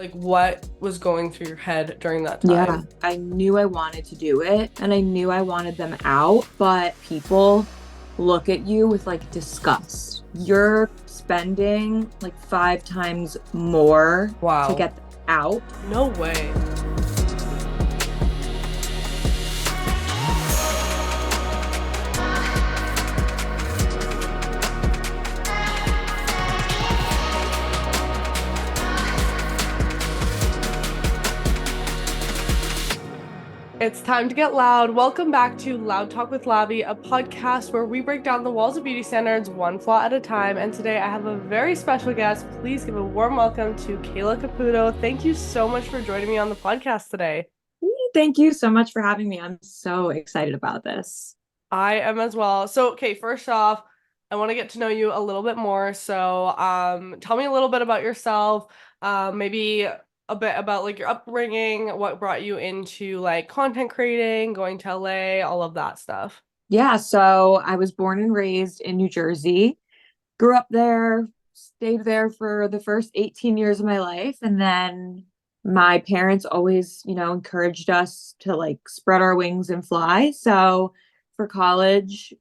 Like, what was going through your head during that Yeah, time? I knew I wanted to do it and I knew I wanted them out, but people look at you with like disgust. You're spending like 5 times more to Wow. get them out. No way. It's time to get loud. Welcome back to Loud Talk with Lavi, a podcast where we break down the walls of beauty standards one flaw at a time. And today I have a very special guest. Please give a warm welcome to Kayla Caputo. Thank you so much for joining me on the podcast today. Thank you so much for having me. I'm so excited about this. I am as well. So, okay, first off, I want to get to know you a little bit more. So, tell me a little bit about yourself. Maybe a bit about like your upbringing, what brought you into like content creating, going to LA, all of that stuff. Yeah, so I was born and raised in New Jersey, grew up there, stayed there for the first 18 years of my life. And then my parents always, encouraged us to like spread our wings and fly. So for college,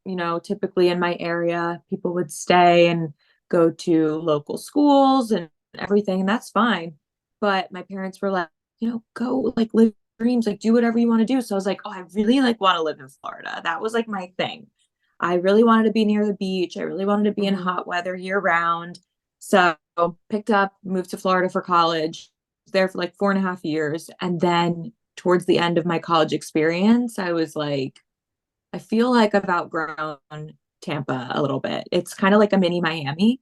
typically in my area, people would stay and go to local schools and everything, and that's fine. But my parents were like, go like live dreams, like do whatever you want to do. So I was like, oh, I really like want to live in Florida. That was like my thing. I really wanted to be near the beach. I really wanted to be in Hmm. hot weather year round. So picked up, moved to Florida for college, was there for like 4.5 years. And then towards the end of my college experience, I was like, I feel like I've outgrown Tampa a little bit. It's kind of like a mini Miami.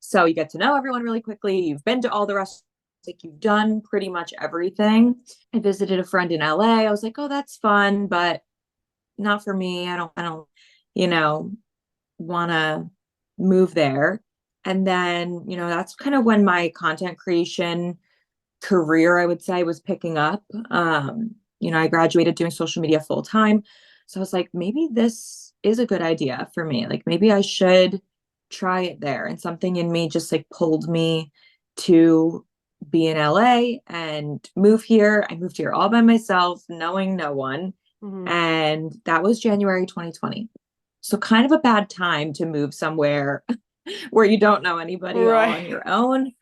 So you get to know everyone really quickly. You've been to all the restaurants, like you've done pretty much everything. I visited a friend in LA. I was like, oh, that's fun, but not for me. I don't, you know, want to move there. And then, that's kind of when my content creation career, I would say, was picking up. I graduated doing social media full time. So I was like, maybe this is a good idea for me. Like, maybe I should try it there. And something in me just like pulled me to be in LA and move here. I moved here all by myself, knowing no one. Hmm. And that was January 2020. So kind of a bad time to move somewhere where you don't know anybody all Right. on your own.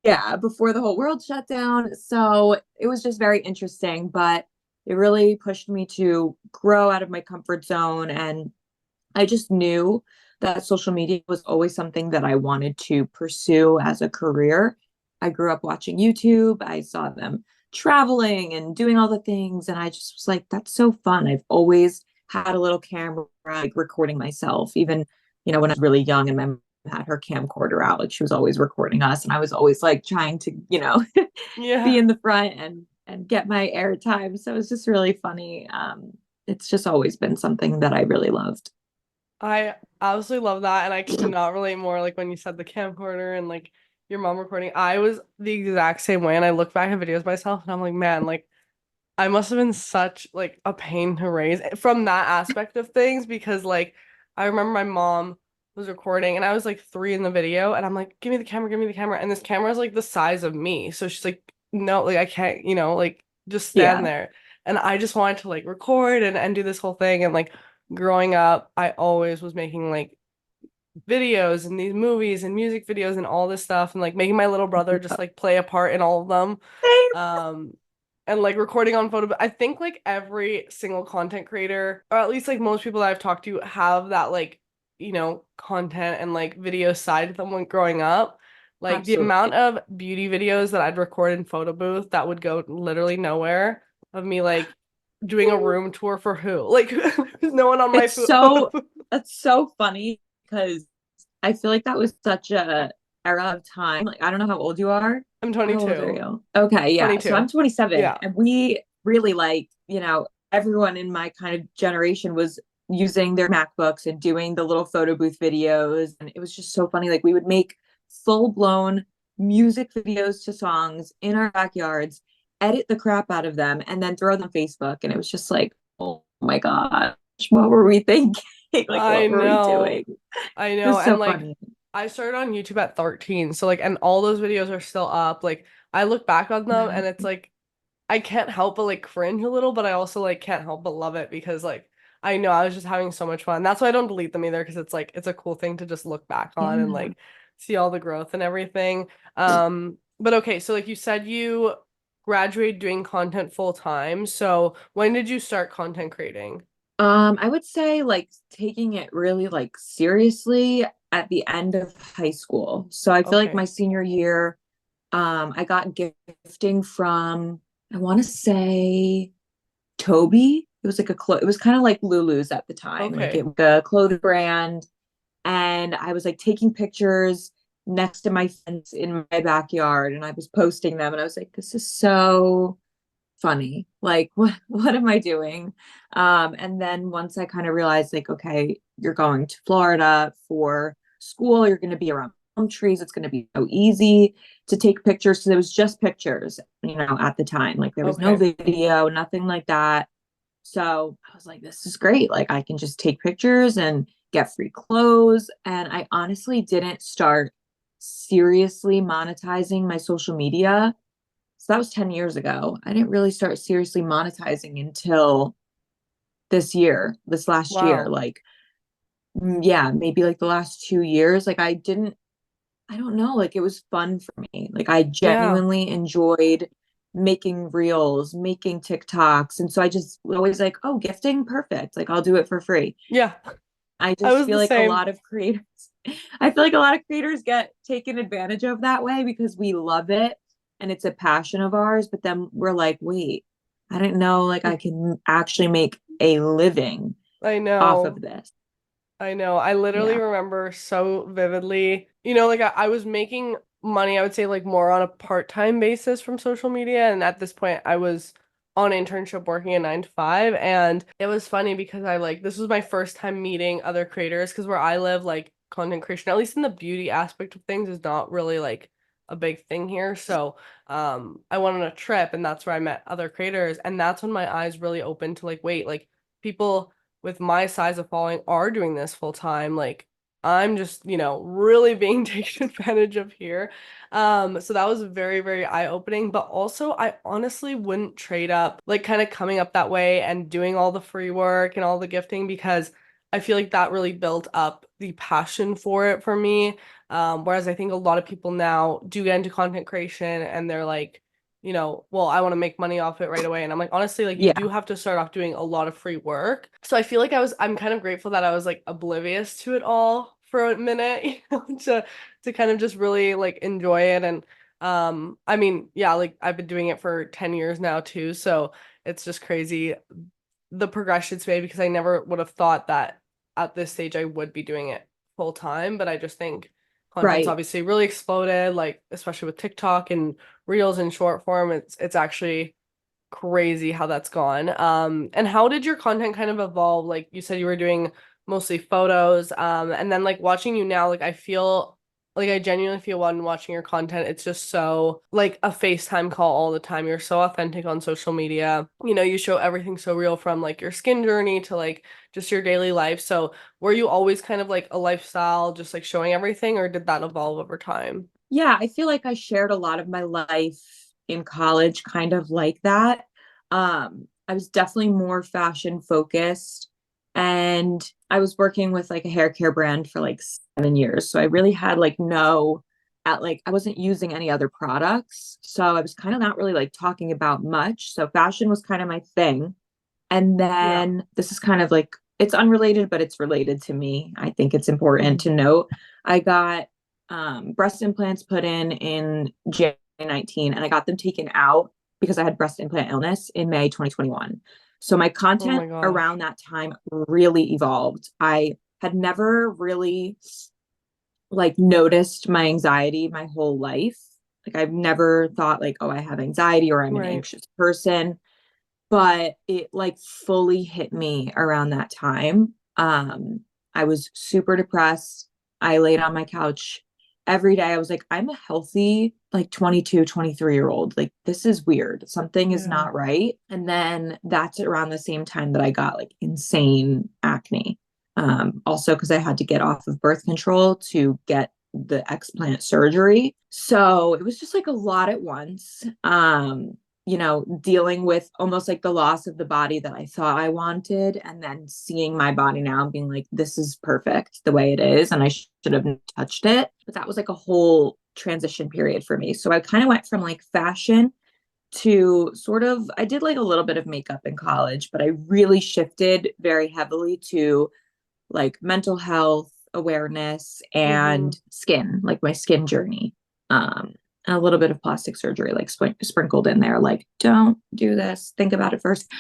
Yeah, before the whole world shut down. So it was just very interesting, but it really pushed me to grow out of my comfort zone. And I just knew that social media was always something that I wanted to pursue as a career. I grew up watching YouTube. I saw them traveling and doing all the things. And I just was like, that's so fun. I've always had a little camera, like recording myself, even, when I was really young and my mom had her camcorder out, like she was always recording us. And I was always like trying to, be Yeah. in the front and get my airtime. So it was just really funny. It's just always been something that I really loved. I absolutely love that. And I could not relate more like when you said the camcorder and like your mom recording. I was the exact same way. And I look back at videos myself and I'm like, man, like I must have been such like a pain to raise from that aspect of things because like I remember my mom was recording and I was like 3 in the video and I'm like, give me the camera. And this camera is like the size of me. So she's like, no, like I can't, like just stand Yeah. there. And I just wanted to like record and do this whole thing. And like growing up, I always was making like videos and these movies and music videos and all this stuff and like making my little brother just like play a part in all of them. Um, and like recording on photo. I think like every single content creator, or at least like most people that I've talked to, have that like, content and like video side to them when growing up. Like the amount Absolutely. of beauty videos that I'd record in photo booth that would go literally nowhere of me like doing a room tour for who? Like there's no one on my It's photo so booth. That's so funny because I feel like that was such a era of time. Like I don't know how old you are. I'm How old are 22. you? Okay, yeah. So 22. I'm 27 Yeah. and we really like, everyone in my kind of generation was using their MacBooks and doing the little photo booth videos, and it was just so funny. Like we would make full-blown music videos to songs in our backyards, edit the crap out of them and then throw them on Facebook, and it was just like, oh my God, what were we thinking? Like, I what were we know. doing? I It know. was And so like funny. I started on YouTube at 13. So like and all those videos are still up. Like I look back on them and it's like I can't help but like cringe a little, but I also like can't help but love it because like I know I was just having so much fun. That's why I don't delete them either because it's like it's a cool thing to just look back on and Yeah. like see all the growth and everything. But okay, so like you said you graduated doing content full time. So when did you start content creating? I would say like taking it really like seriously at the end of high school. So I feel like my Okay. senior year, I got gifting from, I want to say Toby. It was like it was kind of like Lulu's at the time, like it Okay. was a clothing brand. And I was like taking pictures next to my fence in my backyard and I was posting them and I was like, this is so funny. Like, what am I doing? And then once I kind of realized, like, okay, you're going to Florida for school, you're going to be around palm trees. It's going to be so easy to take pictures because it was just pictures, at the time. Like, there was no Okay. video, nothing like that. So I was like, this is great. Like, I can just take pictures and get free clothes. And I honestly didn't start seriously monetizing my social media, so that was 10 years ago. I didn't really start seriously monetizing until this last year. Wow. Like, yeah, maybe like the last 2 years. Like, I don't know, like it was fun for me. Like, I Yeah. genuinely enjoyed making reels, making TikToks. And so I just always like, oh, gifting, perfect. Like, I'll do it for free. Yeah. I I just was feel the like a same. lot of creators, I feel like a lot of creators get taken advantage of that way because we love it and it's a passion of ours. But then we're like, wait, I didn't know like I can actually make a living I off of know. this. I know. I literally Yeah. remember so vividly. Like I was making money, I would say like more on a part-time basis from social media. And at this point, I was on internship working a 9 to 5. And it was funny because I like this was my first time meeting other creators because where I live, like content creation, at least in the beauty aspect of things, is not really like a big thing here. So I went on a trip and that's where I met other creators. And that's when my eyes really opened to like, wait, like people with my size of following are doing this full time. Like I'm just, really being taken advantage of here. So that was very, very eye-opening. But also I honestly wouldn't trade up like kind of coming up that way and doing all the free work and all the gifting because I feel like that really built up the passion for it for me. Whereas I think a lot of people now do get into content creation and they're like, well, I want to make money off it right away. And I'm like, honestly, like you Yeah. do have to start off doing a lot of free work. So I feel like I'm kind of grateful that I was like oblivious to it all for a minute, to kind of just really like enjoy it. And I mean, yeah, like I've been doing it for 10 years now too. So it's just crazy the progression's made because I never would have thought that at this stage I would be doing it full time. But I just think content's Right. obviously really exploded, like especially with TikTok and Reels in short form. It's actually crazy how that's gone. And how did your content kind of evolve? Like you said you were doing mostly photos, and then like watching you now, like I feel like I genuinely feel when watching your content, it's just so like a FaceTime call all the time. You're so authentic on social media. You show everything so real from like your skin journey to like just your daily life. So were you always kind of like a lifestyle, just like showing everything, or did that evolve over time? Yeah, I feel like I shared a lot of my life in college kind of like that. I was definitely more fashion focused and I was working with like a hair care brand for like 7 years. So I really had like I wasn't using any other products. So I was kind of not really like talking about much. So fashion was kind of my thing. And Yeah. then this is kind of like it's unrelated, but it's related to me. I think it's important to note. I got breast implants put in January 19, and I got them taken out because I had breast implant illness in May 2021. So my Oh content my gosh. around that time really evolved. I had never really like noticed my anxiety my whole life. Like I've never thought like, oh, I have anxiety or I'm an Right. anxious person, but it like fully hit me around that time. I was super depressed. I laid on my couch every day. I was like, I'm a healthy, like 22, 23-year old. Like, this is weird. Something is Yeah. not right. And then that's around the same time that I got like insane acne. Also, because I had to get off of birth control to get the explant surgery. So it was just like a lot at once. Dealing with almost like the loss of the body that I thought I wanted, and then seeing my body now and being like, this is perfect the way it is, and I should have touched it. But that was like a whole transition period for me. So I kind of went from like fashion to sort of, I did like a little bit of makeup in college, but I really shifted very heavily to like mental health awareness Mm-hmm. and skin, like my skin journey. And a little bit of plastic surgery, like sprinkled in there, like, don't do this, think about it first.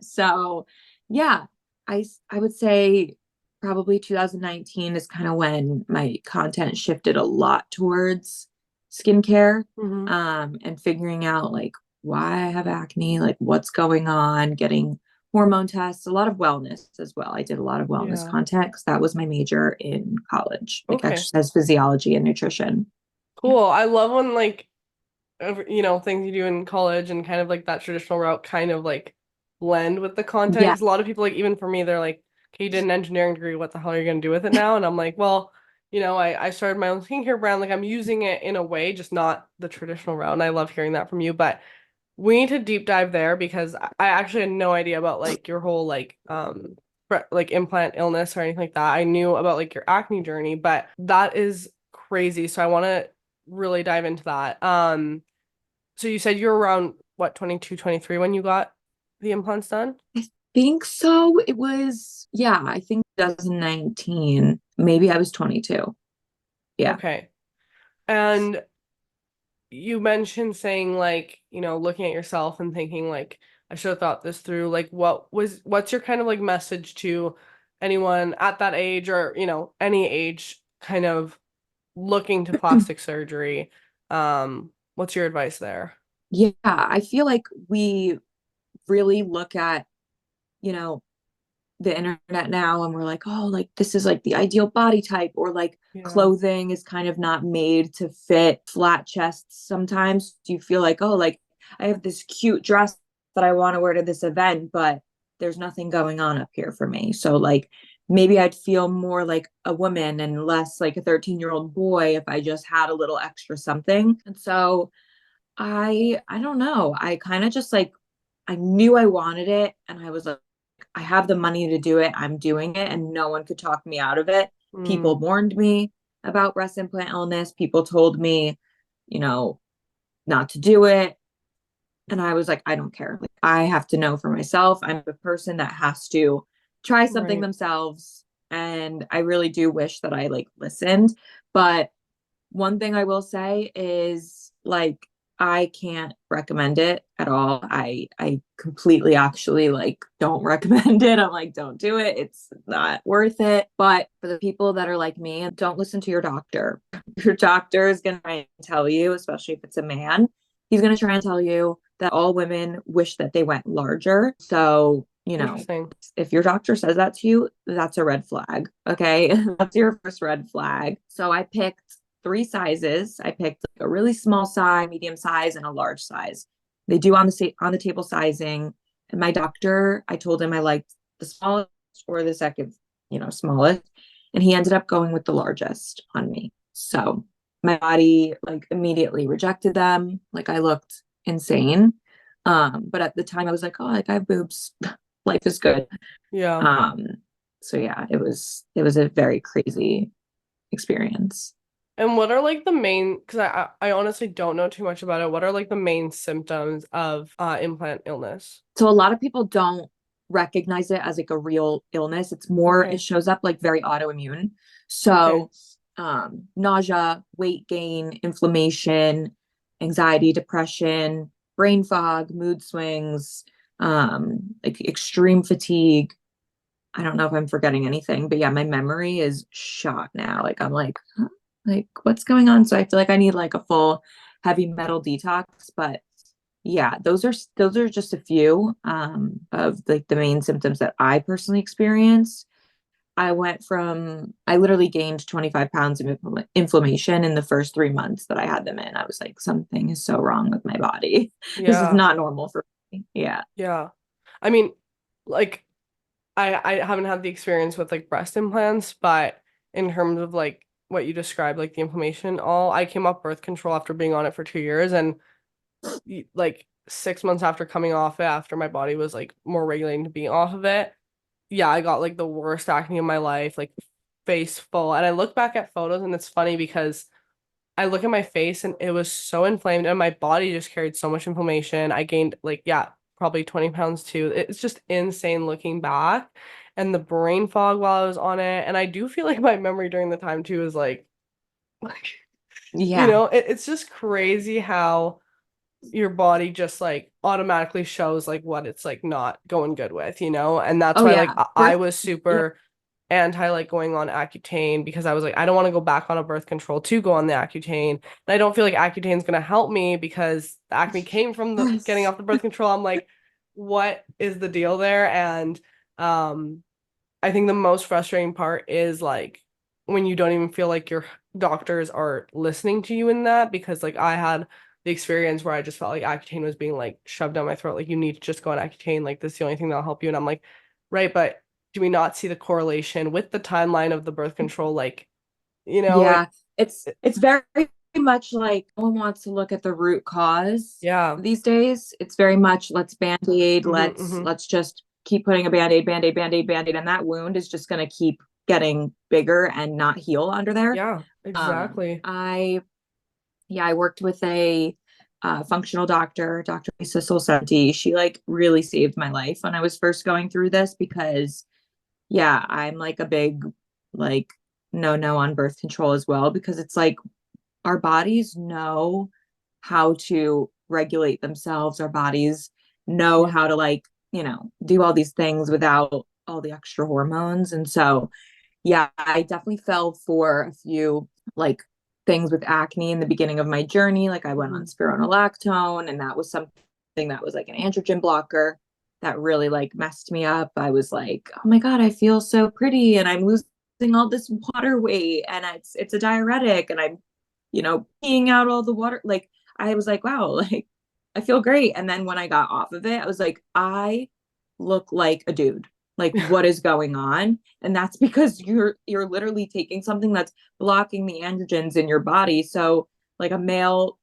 So yeah, I would say probably 2019 is kind of when my content shifted a lot towards skincare, Mm-hmm. and figuring out like why I have acne, like what's going on, getting hormone tests, a lot of wellness as well. I did a lot of wellness Yeah. content because that was my major in college, like Okay. exercise physiology and nutrition. Yeah. Cool. I love when like things you do in college and kind of like that traditional route kind of like blend with the content. Yeah. Because a lot of people, like even for me, they're like, okay, you did an engineering degree, what the hell are you gonna do with it now? And I'm like, well, I started my own skincare brand, like I'm using it in a way, just not the traditional route. And I love hearing that from you. But we need to deep dive there because I actually had no idea about like your whole like implant illness or anything like that. I knew about like your acne journey, but that is crazy. So I want to really dive into that. So you said you were around what, 22, 23 when you got the implants done? I think so. It was, yeah, I think 2019. Maybe I was 22. Yeah. Okay. And you mentioned saying like, looking at yourself and thinking like I should have thought this through. Like what's your kind of like message to anyone at that age or, any age kind of looking to plastic surgery? What's your advice there? Yeah. I feel like we really look at, you know, the internet now and we're like, oh, like this is like the ideal body type, or like Yeah. clothing is kind of not made to fit flat chests. Sometimes you feel like, oh, like I have this cute dress that I want to wear to this event, but there's nothing going on up here for me. So like maybe I'd feel more like a woman and less like a 13-year-old boy if I just had a little extra something. And so I don't know. I kind of just like I knew I wanted it and I was like, I have the money to do it. I'm doing it and no one could talk me out of it. People Mm, warned me about breast implant illness. People told me, you know, not to do it. And I was like, I don't care. Like, I have to know for myself. I'm the person that has to try something right. themselves. And I really do wish that I like listened. But one thing I will say is like I can't recommend it at all. I completely actually like don't recommend it. I'm like, don't do it. It's not worth it. But for the people that are like me, don't listen to your doctor. Your doctor is gonna try and tell you, especially if it's a man, he's gonna try and tell you that all women wish that they went larger. So, Interesting. if your doctor says that to you, that's a red flag. Okay. That's your first red flag. So I picked three sizes. I picked like a really small size, medium size, and a large size. They do on the table sizing. And my doctor, I told him I liked the smallest or the second, smallest, and he ended up going with the largest on me. So my body like immediately rejected them. Like I looked insane. But at the time I was like, oh, like I have boobs. Life is good. Yeah. Um, so yeah, it was a very crazy experience. And what are like the main, because I honestly don't know too much about it. What are like the main symptoms of implant illness? So a lot of people don't recognize it as like a real illness. It's more, it Okay. shows up like very autoimmune. Okay. So nausea, weight gain, inflammation, anxiety, depression, brain fog, mood swings, like extreme fatigue. I don't know if I'm forgetting anything, but yeah, my memory is shot now. Like I'm like, huh? Like what's going on? So I feel like I need like a full heavy metal detox. But yeah, those are just a few of like the main symptoms that I personally experienced. I literally gained 25 pounds of inflammation in the first 3 months that I had them in. I was like, something is so wrong with my body. This is Yeah. not normal for me. Yeah. Yeah. I mean, like I haven't had the experience with like breast implants, but in terms of like what you described, like the inflammation, all I came off birth control after being on it for 2 years, and like 6 months after coming off it, after my body was like more regulating to being off of it, yeah, I got like the worst acne in my life, like face full. And I look back at photos and it's funny because I look at my face and it was so inflamed and my body just carried so much inflammation. I gained like, yeah, probably 20 pounds too. It's just insane looking back. And the brain fog while I was on it. And I do feel like my memory during the time too is like, Yeah. it's just crazy how your body just like automatically shows like what it's like not going good with, And that's Oh why like yeah. I was super anti like going on Accutane because I was like, I don't want to go back on a birth control to go on the Accutane. And I don't feel like Accutane's gonna help me because the acne came from the getting Yes. off the birth control. I'm like, what is the deal there? And um I think the most frustrating part is like when you don't even feel like your doctors are listening to you in that because like I had the experience where I just felt like Accutane was being like shoved down my throat, like you need to just go on Accutane, like this is the only thing that'll help you. And I'm like, right, but do we not see the correlation with the timeline of the birth control? Like, Yeah. like It's very much like no one wants to look at the root cause yeah. these days. It's very much let's band-aid, Hmm, let's hmm. let's just keep putting a band-aid, band-aid, band-aid, band-aid, and that wound is just gonna keep getting bigger and not heal under there. Yeah, exactly. I yeah, I worked with a functional doctor, Dr. Lisa Solsenti. She like really saved my life when I was first going through this because yeah, I'm like a big like no on birth control as well because it's like our bodies know how to regulate themselves. Our bodies know Yeah. how to like, do all these things without all the extra hormones. And so yeah, I definitely fell for a few like things with acne in the beginning of my journey. Like I went on Mhm. spironolactone, and that was something that was like an androgen blocker that really like messed me up. I was like, oh my God, I feel so pretty and I'm losing all this water weight and it's a diuretic and I'm, peeing out all the water. Like I was like, wow, like I feel great. And then when I got off of it, I was like, I look like a dude. Like what is going on? And that's because you're literally taking something that's blocking the androgens in your body. So like a male,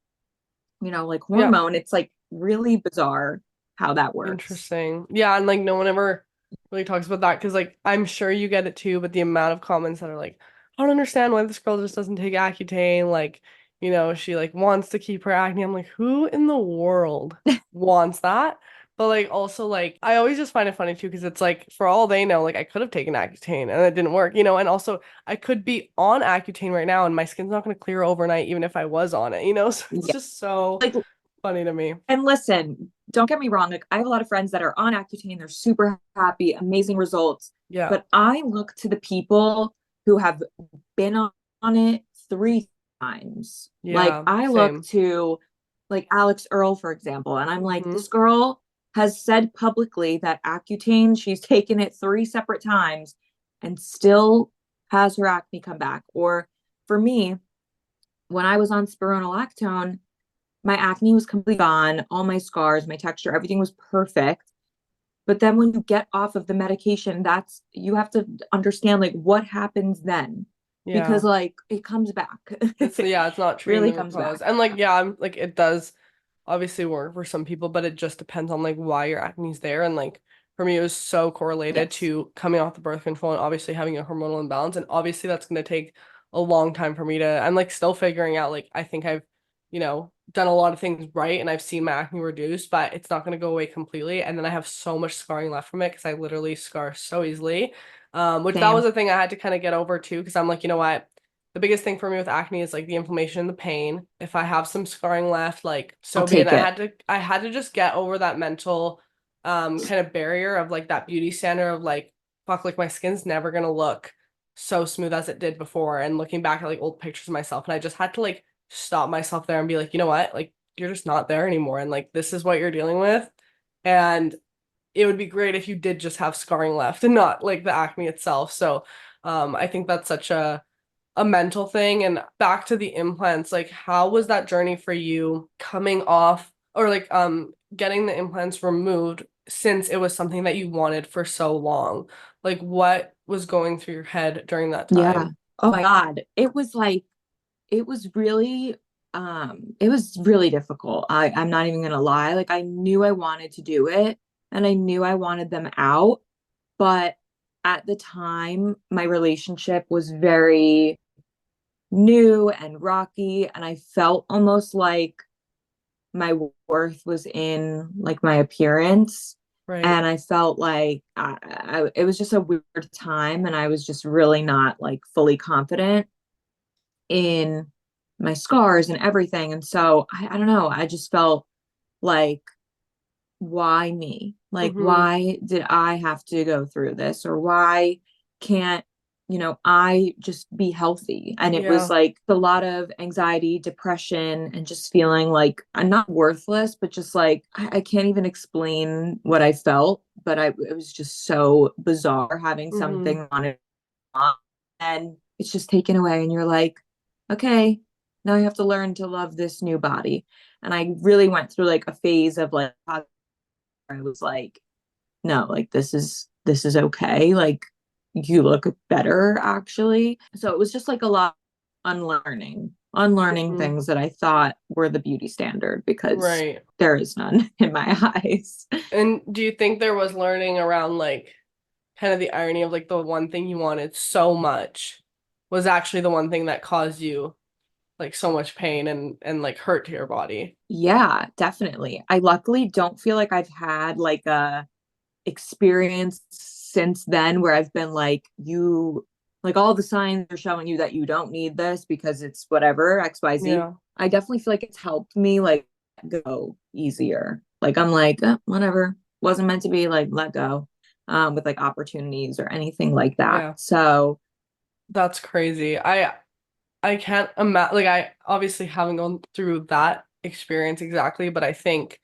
like Yeah. hormone, it's like really bizarre how that works. Interesting. Yeah, and like no one ever really talks about that because like I'm sure you get it too, but the amount of comments that are like, I don't understand why this girl just doesn't take Accutane, like, she like wants to keep her acne. I'm like, who in the world wants that? But like also like I always just find it funny too because it's like for all they know, like I could have taken Accutane and it didn't work, and also I could be on Accutane right now and my skin's not gonna clear overnight even if I was on it. So it's Yeah. just so Like, funny to me. and listen, don't get me wrong. Like, I have a lot of friends that are on Accutane. They're super happy, amazing results. Yeah. But I look to the people who have been on it 3 times. Like, Yeah, I look same. to like Alex Earl, for example, and I'm like, Hmm. this girl has said publicly that Accutane, she's taken it 3 separate times and still has her acne come back. Or for me, when I was on spironolactone, my acne was completely gone, all my scars, my texture, everything was perfect. But then when you get off of the medication, that's you have to understand like what happens then because Yeah. like it comes back. It's It yeah, it's not treating really the root comes cause. back. And like yeah, I'm like it does obviously work for some people, but it just depends on like why your acne's there. And like for me, it was so correlated Yes. to coming off the birth control and obviously having a hormonal imbalance. And obviously that's gonna take a long time for me to I'm like still figuring out like I think I've, done a lot of things right and I've seen my acne reduce, but it's not gonna go away completely. And then I have so much scarring left from it because I literally scar so easily. Which that was Same. a thing I had to kind of get over too, because I'm like, you know what? The biggest thing for me with acne is like the inflammation and the pain. If I have some scarring left, like I'll so be it. take it. I had to just get over that mental kind of barrier of like that beauty standard of like fuck like my skin's never gonna look so smooth as it did before. And looking back at like old pictures of myself, and I just had to like stop myself there and be like, you know what? Like you're just not there anymore and like this is what you're dealing with. And it would be great if you did just have scarring left and not like the acne itself. So I think that's such a mental thing. And back to the implants, like how was that journey for you coming off or like getting the implants removed since it was something that you wanted for so long? Like what was going through your head during that Yeah. time? Oh my God. It was really difficult. I'm not even gonna lie. Like I knew I wanted to do it and I knew I wanted them out, but at the time my relationship was very new and rocky, and I felt almost like my worth was in like my appearance. Right. And I felt like it was just a weird time, and I was just really not like fully confident in my scars and everything. And so I don't know, I just felt like, why me? Like, Mm-hmm. why did I have to go through this? Or why can't, I just be healthy? And it was Yeah. like a lot of anxiety, depression, and just feeling like I'm not worthless, but just like I can't even explain what I felt. But it was just so bizarre having Mm-hmm. something on it and it's just taken away. And you're like, okay, now I have to learn to love this new body. And I really went through like a phase of like, I was like, no, like this is okay. Like you look better actually. So it was just like a lot unlearning Mm-hmm. things that I thought were the beauty standard because Right. there is none in my eyes. And do you think there was learning around like kind of the irony of like the one thing you wanted so much was actually the one thing that caused you like so much pain and like hurt to your body? Yeah, definitely. I luckily don't feel like I've had like a experience since then where I've been like, like all the signs are showing you that you don't need this because it's whatever, XYZ. Yeah. I definitely feel like it's helped me like go easier. Like I'm like, whatever, wasn't meant to be, like let go. With like opportunities or anything like that. Yeah. So That's crazy. I can't imagine like I obviously haven't gone through that experience exactly, but I think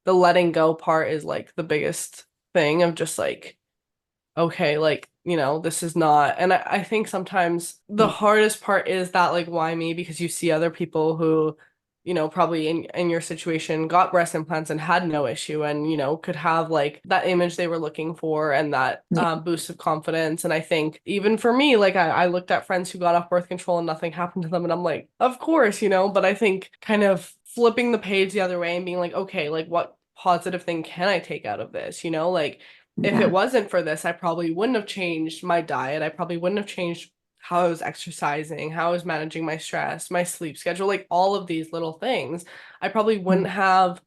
the letting go part is like the biggest thing of just like okay, like, this is not. And I think sometimes the hardest part is that, like, why me? Because you see other people who, probably in your situation got breast implants and had no issue and, could have like that image they were looking for and that yeah, boost of confidence. And I think even for me, like, I looked at friends who got off birth control and nothing happened to them. And I'm like, of course, but I think kind of flipping the page the other way and being like, okay, like, what positive thing can I take out of this? Like, if it yeah, wasn't for this, I probably wouldn't have changed my diet. I probably wouldn't have changed how I was exercising, how I was managing my stress, my sleep schedule, like all of these little things. I probably wouldn't have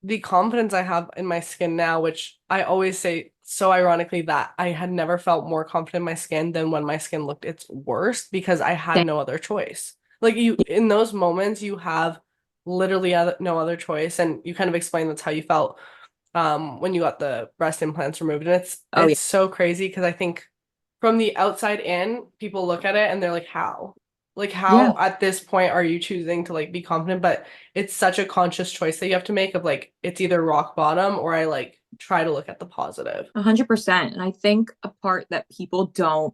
the confidence I have in my skin now, which I always say so ironically that I had never felt more confident in my skin than when my skin looked its worst because I had no other choice. Like in those moments, you have literally no other choice. And you kind of explained that's how you felt when you got the breast implants removed. And it's oh yeah, it's so crazy because I think from the outside in, people look at it and they're like, how? Like yeah, how at this point are you choosing to like be confident? But it's such a conscious choice that you have to make of like it's either rock bottom or I like try to look at the positive. 100%. And I think a part that people don't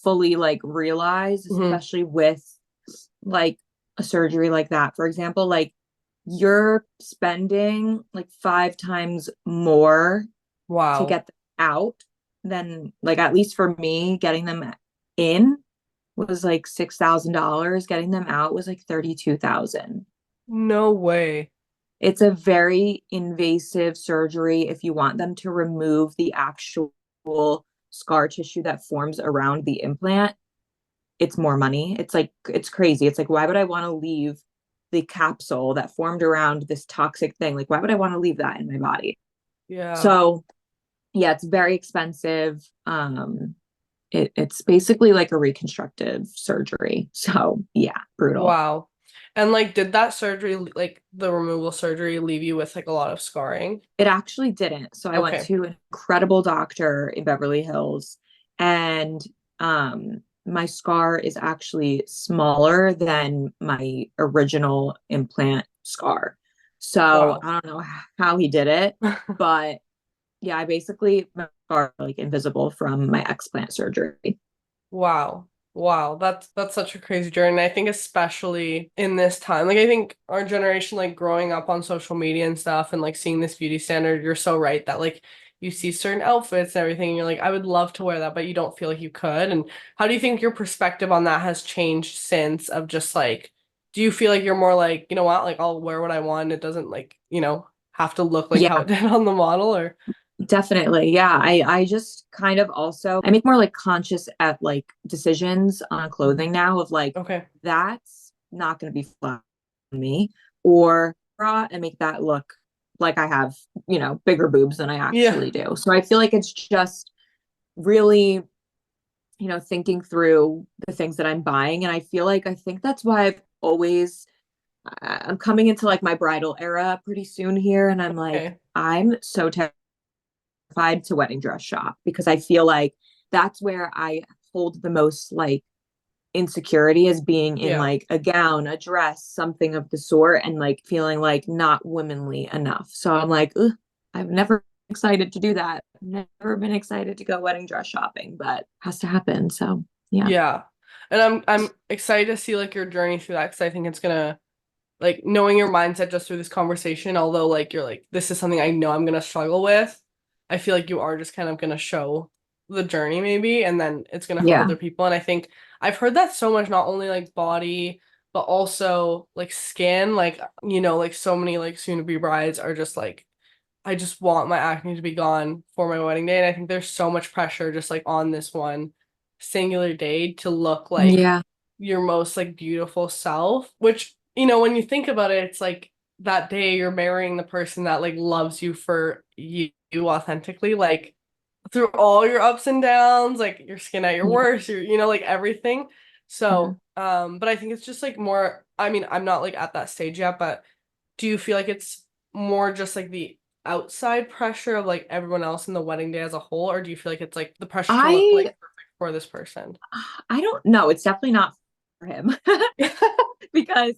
fully like realize, Hmm. especially with like a surgery like that, for example, like you're spending like 5 times more to Wow. get them out than, like, at least for me, getting them in was like $6,000. Getting them out was like 32,000. No way. It's a very invasive surgery. If you want them to remove the actual scar tissue that forms around the implant, it's more money. It's like, it's crazy. It's like, why would I want to leave the capsule that formed around this toxic thing? Like, why would I want to leave that in my body? Yeah. So, yeah, it's very expensive. It's basically like a reconstructive surgery. So, yeah, brutal. Wow. And like, did that surgery, like the removal surgery, leave you with like a lot of scarring? It actually didn't. So I went Okay. to an incredible doctor in Beverly Hills, and my scar is actually smaller than my original implant scar. So Wow. I don't know how he did it, but yeah, I basically my scar like invisible from my explant surgery. Wow. Wow. That's such a crazy journey. And I think especially in this time, like I think our generation, like growing up on social media and stuff and like seeing this beauty standard, you're so right that like you see certain outfits and everything, and you're like, I would love to wear that, but you don't feel like you could. And how do you think your perspective on that has changed since of just like, do you feel like you're more like, you know what, like I'll wear what I want. It doesn't like, have to look like how Yeah, it did on the model or definitely. Yeah. I just kind of also I make more like conscious at like decisions on clothing now of like okay. that's not gonna be flat on me or bra and make that look like I have, bigger boobs than I Yeah. actually do. So I feel like it's just really, thinking through the things that I'm buying. And I think that's why I'm coming into like my bridal era pretty soon here. And I'm like, Okay. I'm so terrified to wedding dress shop because I feel like that's where I hold the most like insecurity as being in Yeah. like a gown, a dress, something of the sort, and like feeling like not womanly enough. So I'm like, ugh, I've never been excited to do that. Never been excited to go wedding dress shopping, but has to happen. So yeah. Yeah. And I'm excited to see like your journey through that because I think it's gonna like knowing your mindset just through this conversation, although like you're like, this is something I know I'm gonna struggle with, I feel like you are just kind of gonna show the journey maybe, and then it's gonna help Yeah. other people. And I think I've heard that so much, not only like body, but also like skin, like like so many like soon to be brides are just like, I just want my acne to be gone for my wedding day. And I think there's so much pressure just like on this one singular day to look like Yeah. your most like beautiful self, which, when you think about it, it's like that day you're marrying the person that like loves you for you authentically, like through all your ups and downs, like your skin at your Yeah. worst, like everything. Mhm. So, but I think it's just like more, I mean, I'm not like at that stage yet, but do you feel like it's more just like the outside pressure of like everyone else in the wedding day as a whole, or do you feel like it's like the pressure to look like I perfect for this person? I don't know. It's definitely not for him. Because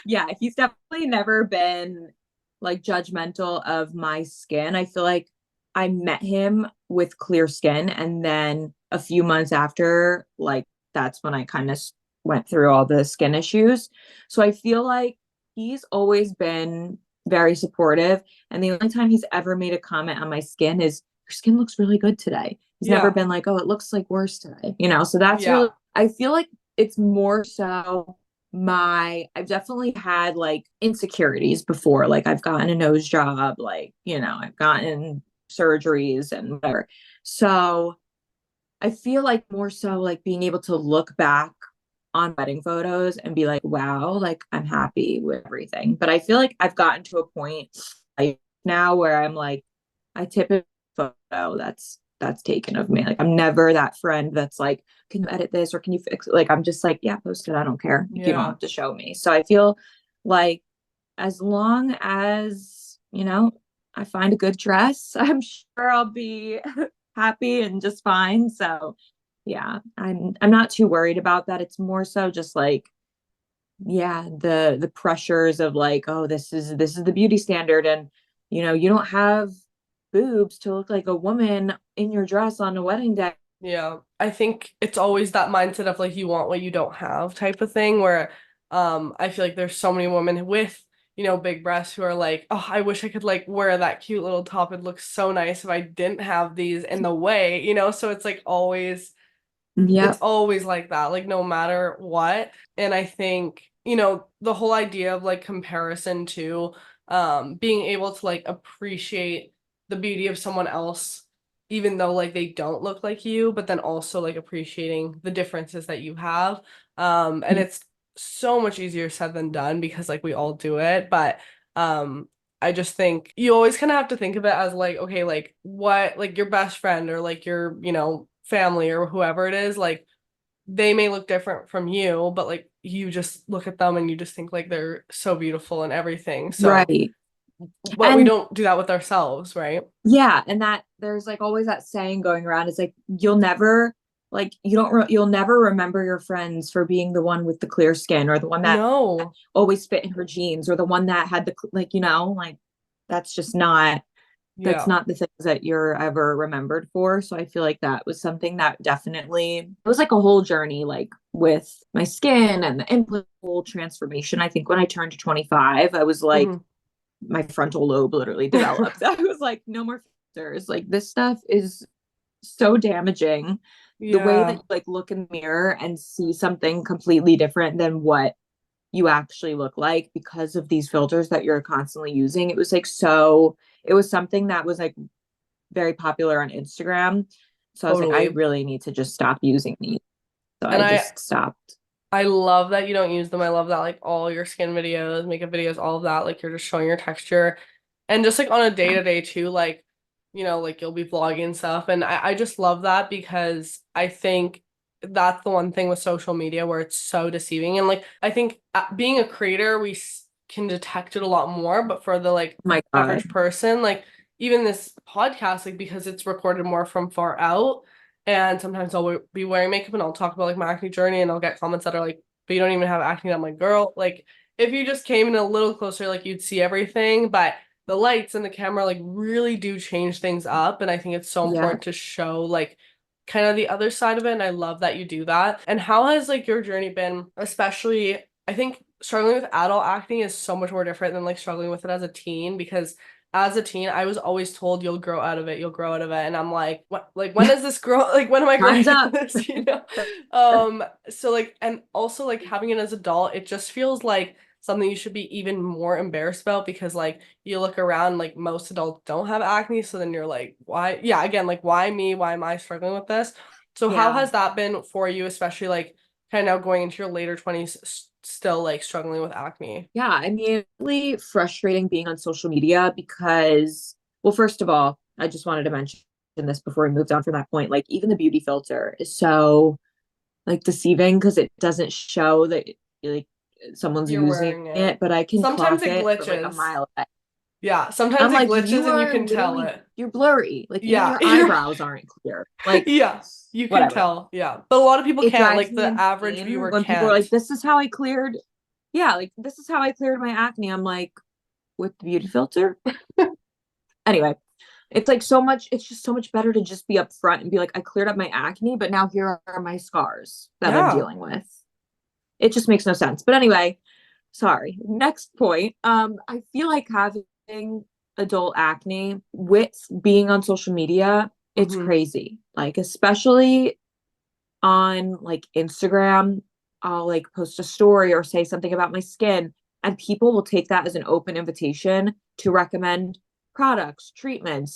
yeah, he's definitely never been like judgmental of my skin. I feel like I met him with clear skin and then a few months after like that's when I kind of went through all the skin issues. So I feel like he's always been very supportive and the only time he's ever made a comment on my skin is your skin looks really good today. He's never Yeah, been like, "Oh, it looks like worse today." So that's really yeah, I feel like it's more so I've definitely had like insecurities before. Like I've gotten a nose job, like, I've gotten surgeries and whatever. So I feel like more so like being able to look back on wedding photos and be like, wow, like I'm happy with everything. But I feel like I've gotten to a point like now where I'm like, I tip a photo that's taken of me. Like I'm never that friend that's like, can you edit this or can you fix it? Like I'm just like, yeah, post it. I don't care. Like, you don't yeah. have to show me. So I feel like as long as, I find a good dress, I'm sure I'll be happy and just fine. So yeah, I'm not too worried about that. It's more so just like, yeah, the pressures of like, oh, this is the beauty standard and you don't have boobs to look like a woman in your dress on a wedding day. Yeah, I think it's always that mindset of like you want what you don't have type of thing where I feel like there's so many women with, big breasts who are like, "Oh, I wish I could like wear that cute little top. It looks so nice if I didn't have these in the way." So it's like always it's Yep. always like that, like no matter what. And I think, the whole idea of like comparison to being able to like appreciate the beauty of someone else, even though like they don't look like you, but then also like appreciating the differences that you have. And it's so much easier said than done because like we all do it. But I just think you always kind of have to think of it as like, okay, like what, like your best friend or like your, family or whoever it is, like they may look different from you, but like you just look at them and you just think like they're so beautiful and everything. So, Right. but we And don't do that with ourselves, right? yeah, and that there's like always that saying going around. It's like you'll never like you don't you'll never remember your friends for being the one with the clear skin or the one that No. always fit in her jeans or the one that had the like like that's just not that's Yeah. not the things that you're ever remembered for. So I feel like that was something that definitely it was like a whole journey like with my skin and the implant whole transformation. I think when I turned 25, I was like Hmm. my frontal lobe literally developed. I was like, no more Like this stuff is so damaging. The way that Yeah, you like look in the mirror and see something completely different than what you actually look like because of these filters that you're constantly using. It was like so it was something that was like very popular on Instagram. So I was like, I totally. really need to just stop using these. So And I just stopped. I love that you don't use them. I love that like all your skin videos, makeup videos, all of that, like you're just showing your texture. And just like on a day Yeah. to day too, like, like you'll be vlogging and stuff. And I just love that because I think that's the one thing with social media where it's so deceiving. And like I think being a creator, can detect it a lot more, but for the like Oh my God. average person, like even this podcast, like because it's recorded more from far out. And sometimes I'll be wearing makeup and I'll talk about like my acne journey and I'll get comments that are like, but you don't even have acne. I'm like, girl, like if you just came in a little closer, like you'd see everything. But the lights and the camera like really do change things up. And I think it's so Yeah. important to show like kind of the other side of it. And I love that you do that. And how has like your journey been, especially I think struggling with adult acne is so much more different than like struggling with it as a teen because as a teen, I was always told you'll grow out of it, you'll grow out of it. And I'm like, what like when is this grow like when am I growing Time's out of up. this, so like and also like having it as an adult, it just feels like something you should be even more embarrassed about because like you look around like most adults don't have acne, so then you're like, why? Yeah, again, like why me? Why am I struggling with this? So how Yeah. has that been for you, especially like kind of now going into your later 20s, still like struggling with acne? Yeah. I mean, it's really frustrating being on social media because, well, first of all, I just wanted to mention this before we moved on from that point. Like, even the beauty filter is so like deceiving because it doesn't show that like someone's You're using wearing it. it, but I can Sometimes clock it it from like a glitches. mile away. Yeah, sometimes I'm it like, glitches you and you are can tell literally, it. you're blurry. Like, even Yeah, your eyebrows aren't clear. Like, yeah, you can whatever. tell. Yeah, but a lot of people It can't. drives Like me the average insane viewer when people are can't. like, this is how I cleared. Yeah, like, this is how I cleared my acne. I'm like, with the beauty filter? Anyway, it's like so much, it's just so much better to just be upfront and be like, I cleared up my acne, but now here are my scars that I'm Yeah. dealing with. It just makes no sense. But anyway, sorry. Next point. I feel like having adult acne with being on social media, it's Hmm. crazy. Like, especially on like Instagram, I'll like post a story or say something about my skin, and people will take that as an open invitation to recommend products, treatments,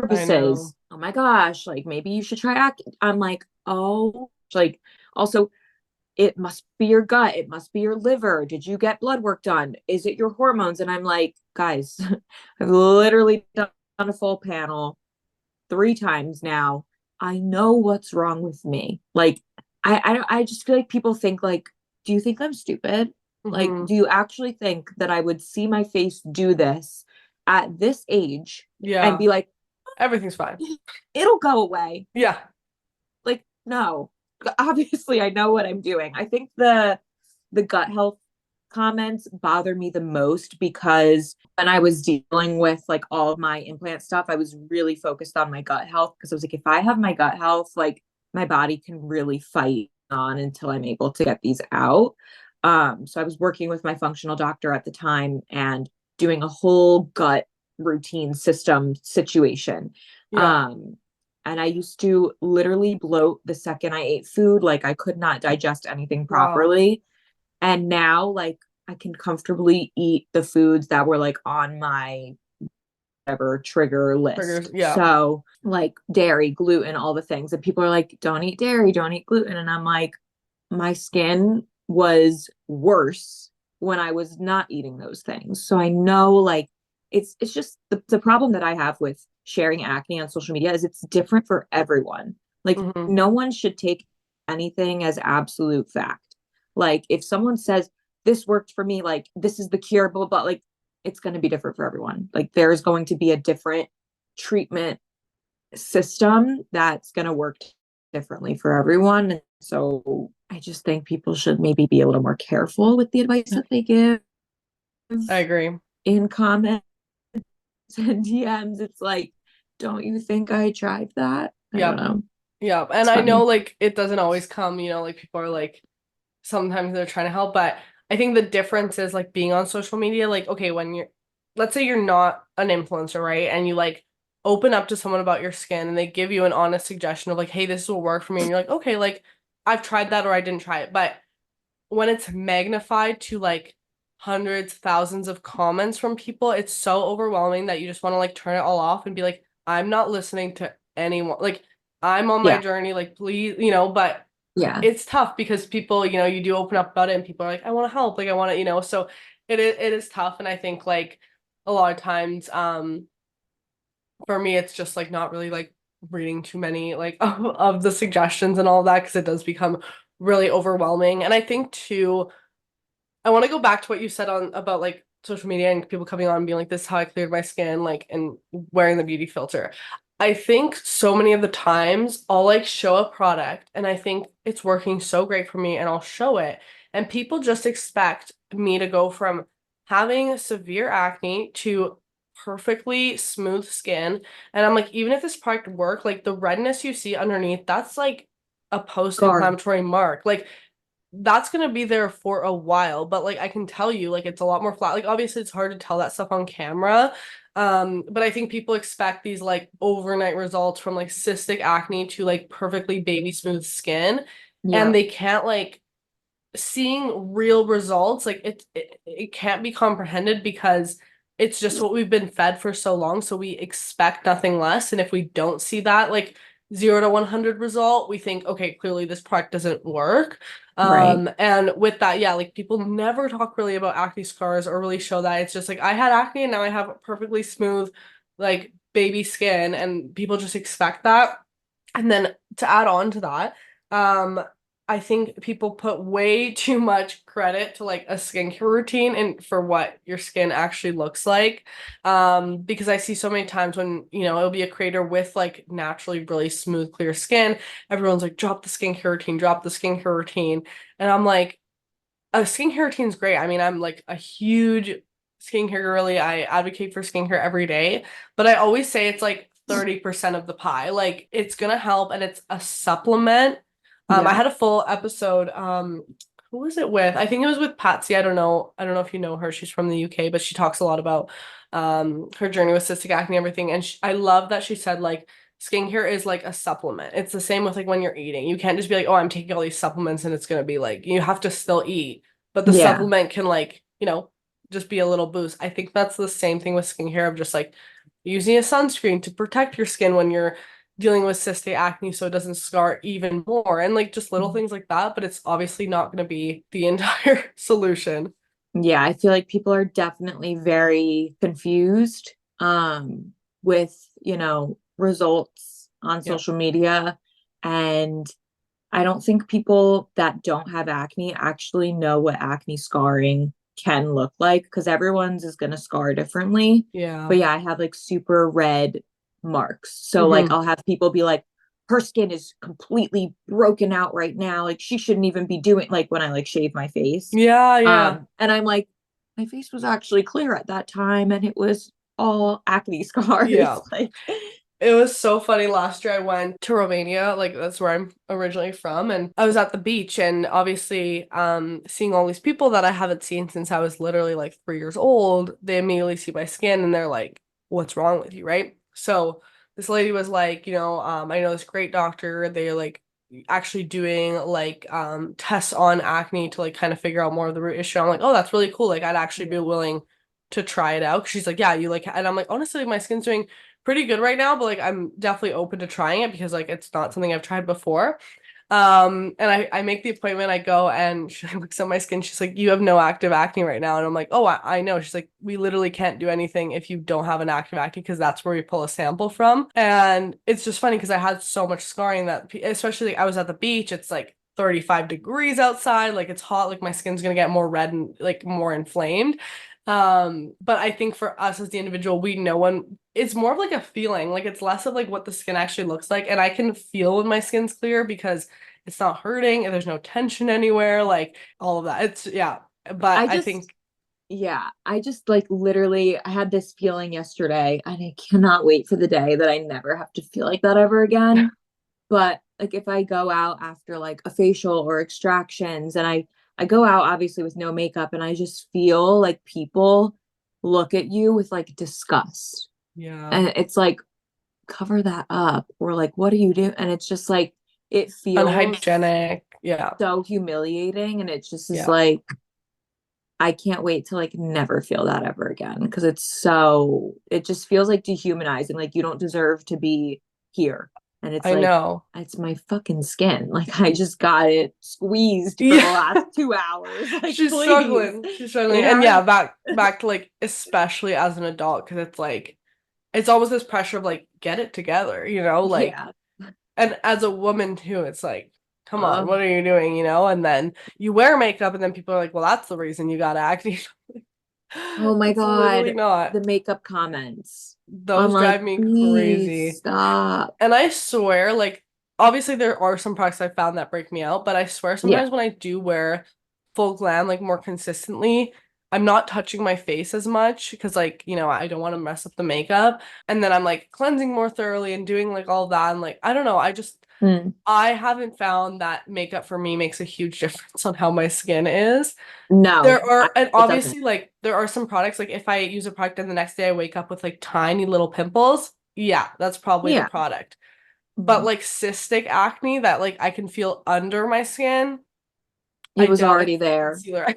I know. services. Oh my gosh, like maybe you should try acne. I'm like, oh, like also it must be your gut, it must be your liver, did you get blood work done, is it your hormones? And I'm like, guys, I've literally done a full panel 3 times now. I know what's wrong with me. Like, I just feel like people think like, do you think I'm stupid? Like, Hmm. do you actually think that I would see my face do this at this age and Yeah, be like, everything's fine. it'll go away? Yeah. Like, no. Obviously, I know what I'm doing. I think the gut health comments bother me the most because when I was dealing with like all of my implant stuff, I was really focused on my gut health because I was like, if I have my gut health, like my body can really fight on until I'm able to get these out. So I was working with my functional doctor at the time and doing a whole gut routine system situation. Yeah. Um, and I used to literally bloat the second I ate food. Like I could not digest anything Wow. properly. And now, like, I can comfortably eat the foods that were like on my whatever trigger Triggers. list. Yeah. So, like dairy, gluten, all the things. And people are like, don't eat dairy, don't eat gluten. And I'm like, my skin was worse when I was not eating those things. So I know like it's just the problem that I have with sharing acne on social media is it's different for everyone. Like Hmm. no one should take anything as absolute fact. Like if someone says this worked for me, like this is the cure, blah, blah, blah, like it's going to be different for everyone. Like there's going to be a different treatment system that's going to work differently for everyone. And so I just think people should maybe be a little more careful with the advice that they give I agree. in comments and DMs. It's like, don't you think I tried that? I don't Yep. know. Yep. And It's I know funny. like it doesn't always come, like people are like sometimes they're trying to help, but I think the difference is like being on social media, like, okay, when let's say you're not an influencer, right? And you like open up to someone about your skin and they give you an honest suggestion of like, hey, this will work for me. And you're like, okay, like I've tried that or I didn't try it. But when it's magnified to like hundreds, thousands of comments from people, it's so overwhelming that you just want to like turn it all off and be like, I'm not listening to anyone. Like, I'm on my Yeah. journey, like, please, but Yeah. it's tough because people, you do open up about it and people are like, I want to help, like, I want to, so it is tough. And I think like a lot of times, for me, it's just like not really like reading too many like of the suggestions and all that because it does become really overwhelming. And I think too, I want to go back to what you said on about like social media and people coming on and being like, this is how I cleared my skin, like, and wearing the beauty filter. I think so many of the times I'll like show a product and I think it's working so great for me and I'll show it. And people just expect me to go from having severe acne to perfectly smooth skin. And I'm like, even if this product worked, like the redness you see underneath, that's like a Scar. post-inflammatory mark. Like that's gonna be there for a while, but like I can tell you, like it's a lot more flat. Like obviously it's hard to tell that stuff on camera. But I think people expect these like overnight results from like cystic acne to like perfectly baby smooth skin. And Yeah. they can't like seeing real results, like it can't be comprehended because it's just what we've been fed for so long. So we expect nothing less. And if we don't see that like 0 to 100 result, we think, okay, clearly this product doesn't work. Right. And with that, yeah, like people never talk really about acne scars or really show that. It's just like I had acne and now I have perfectly smooth, like baby skin, and people just expect that. And then to add on to that, um, I think people put way too much credit to like a skincare routine and for what your skin actually looks like. Because I see so many times when, it'll be a creator with like naturally really smooth, clear skin. Everyone's like, drop the skincare routine, drop the skincare routine. And I'm like, a skincare routine is great. I mean, I'm like a huge skincare girly. I advocate for skincare every day, but I always say it's like 30% of the pie. Like it's gonna help and it's a supplement. I Yeah. had a full episode. Who was it with? I think it was with Patsy. I don't know. I don't know if you know her. She's from the UK, but she talks a lot about her journey with cystic acne and everything. And I love that she said like skincare is like a supplement. It's the same with like when you're eating. You can't just be like, oh, I'm taking all these supplements and it's gonna be like you have to still eat, but the Yeah. supplement can like, just be a little boost. I think that's the same thing with skincare of just like using a sunscreen to protect your skin when you're dealing with cystic acne so it doesn't scar even more and like just little things like that, but it's obviously not going to be the entire solution. Yeah, I feel like people are definitely very confused with, results on Yeah. social media. And I don't think people that don't have acne actually know what acne scarring can look like because everyone's is going to scar differently. Yeah. But yeah, I have like super red marks. So like Hmm. I'll have people be like, her skin is completely broken out right now. Like she shouldn't even be doing like when I like shave my face. Yeah, yeah. And I'm like, my face was actually clear at that time and it was all acne scars. Yeah. Like, It was so funny. Last year I went to Romania, like that's where I'm originally from, and I was at the beach and obviously seeing all these people that I haven't seen since I was literally like 3 years old, they immediately see my skin and they're like, what's wrong with you, right? So this lady was like, I know this great doctor, they're like actually doing like tests on acne to like kind of figure out more of the root issue. I'm like, oh, that's really cool. Like I'd actually be willing to try it out. 'Cause she's like, yeah, you like, and I'm like, honestly, my skin's doing pretty good right now, but like I'm definitely open to trying it because like it's not something I've tried before. And I make the appointment, I go and she looks at my skin, she's like, you have no active acne right now. And I'm like, oh, I know. She's like, we literally can't do anything if you don't have an active acne because that's where we pull a sample from. And it's just funny because I had so much scarring that, especially like, I was at the beach, it's like 35 degrees outside, like it's hot, like my skin's gonna get more red and like more inflamed. But I think for us as the individual, we know when it's more of like a feeling, like it's less of like what the skin actually looks like. And I can feel when my skin's clear because it's not hurting and there's no tension anywhere, like all of that. It's yeah. But I I just, think yeah, I just like literally, I had this feeling yesterday and I cannot wait for the day that I never have to feel like that ever again. But like if I go out after like a facial or extractions and I go out obviously with no makeup and I just feel like people look at you with like disgust. yeah. And it's like cover that up, or like, what do you do? And it's just like, it feels Unhygienic. Yeah. so humiliating. And it just is Yeah. like, I can't wait to like never feel that ever again, because it just feels like dehumanizing. Like, you don't deserve to be here. And it's I like, know. it's my fucking skin. Like, I just got it squeezed for the Yeah. last 2 hours. Like, She's please. struggling. She's struggling. It And yeah, hurts. back to like especially as an adult, because it's like it's almost this pressure of like get it together, like Yeah. and as a woman too, it's like, come on, Oh, what are you doing, And then you wear makeup and then people are like, well, that's the reason you got acne. oh my It's literally God. not. The makeup comments. I'm Those like, drive me please crazy. stop. And I swear, like, obviously there are some products I found that break me out, but I swear Yeah. sometimes when I do wear full glam, like more consistently, I'm not touching my face as much because, like, I don't want to mess up the makeup. And then I'm like cleansing more thoroughly and doing like all that. And like, I don't know, Mm. I haven't found that makeup for me makes a huge difference on how my skin is. No, And it doesn't. obviously, like, there are some products, like, if I use a product and the next day I wake up with like tiny little pimples, yeah, that's probably the Yeah. product. But Mhm. like cystic acne that like I can feel under my skin, It I was doubt I already can get there. concealer.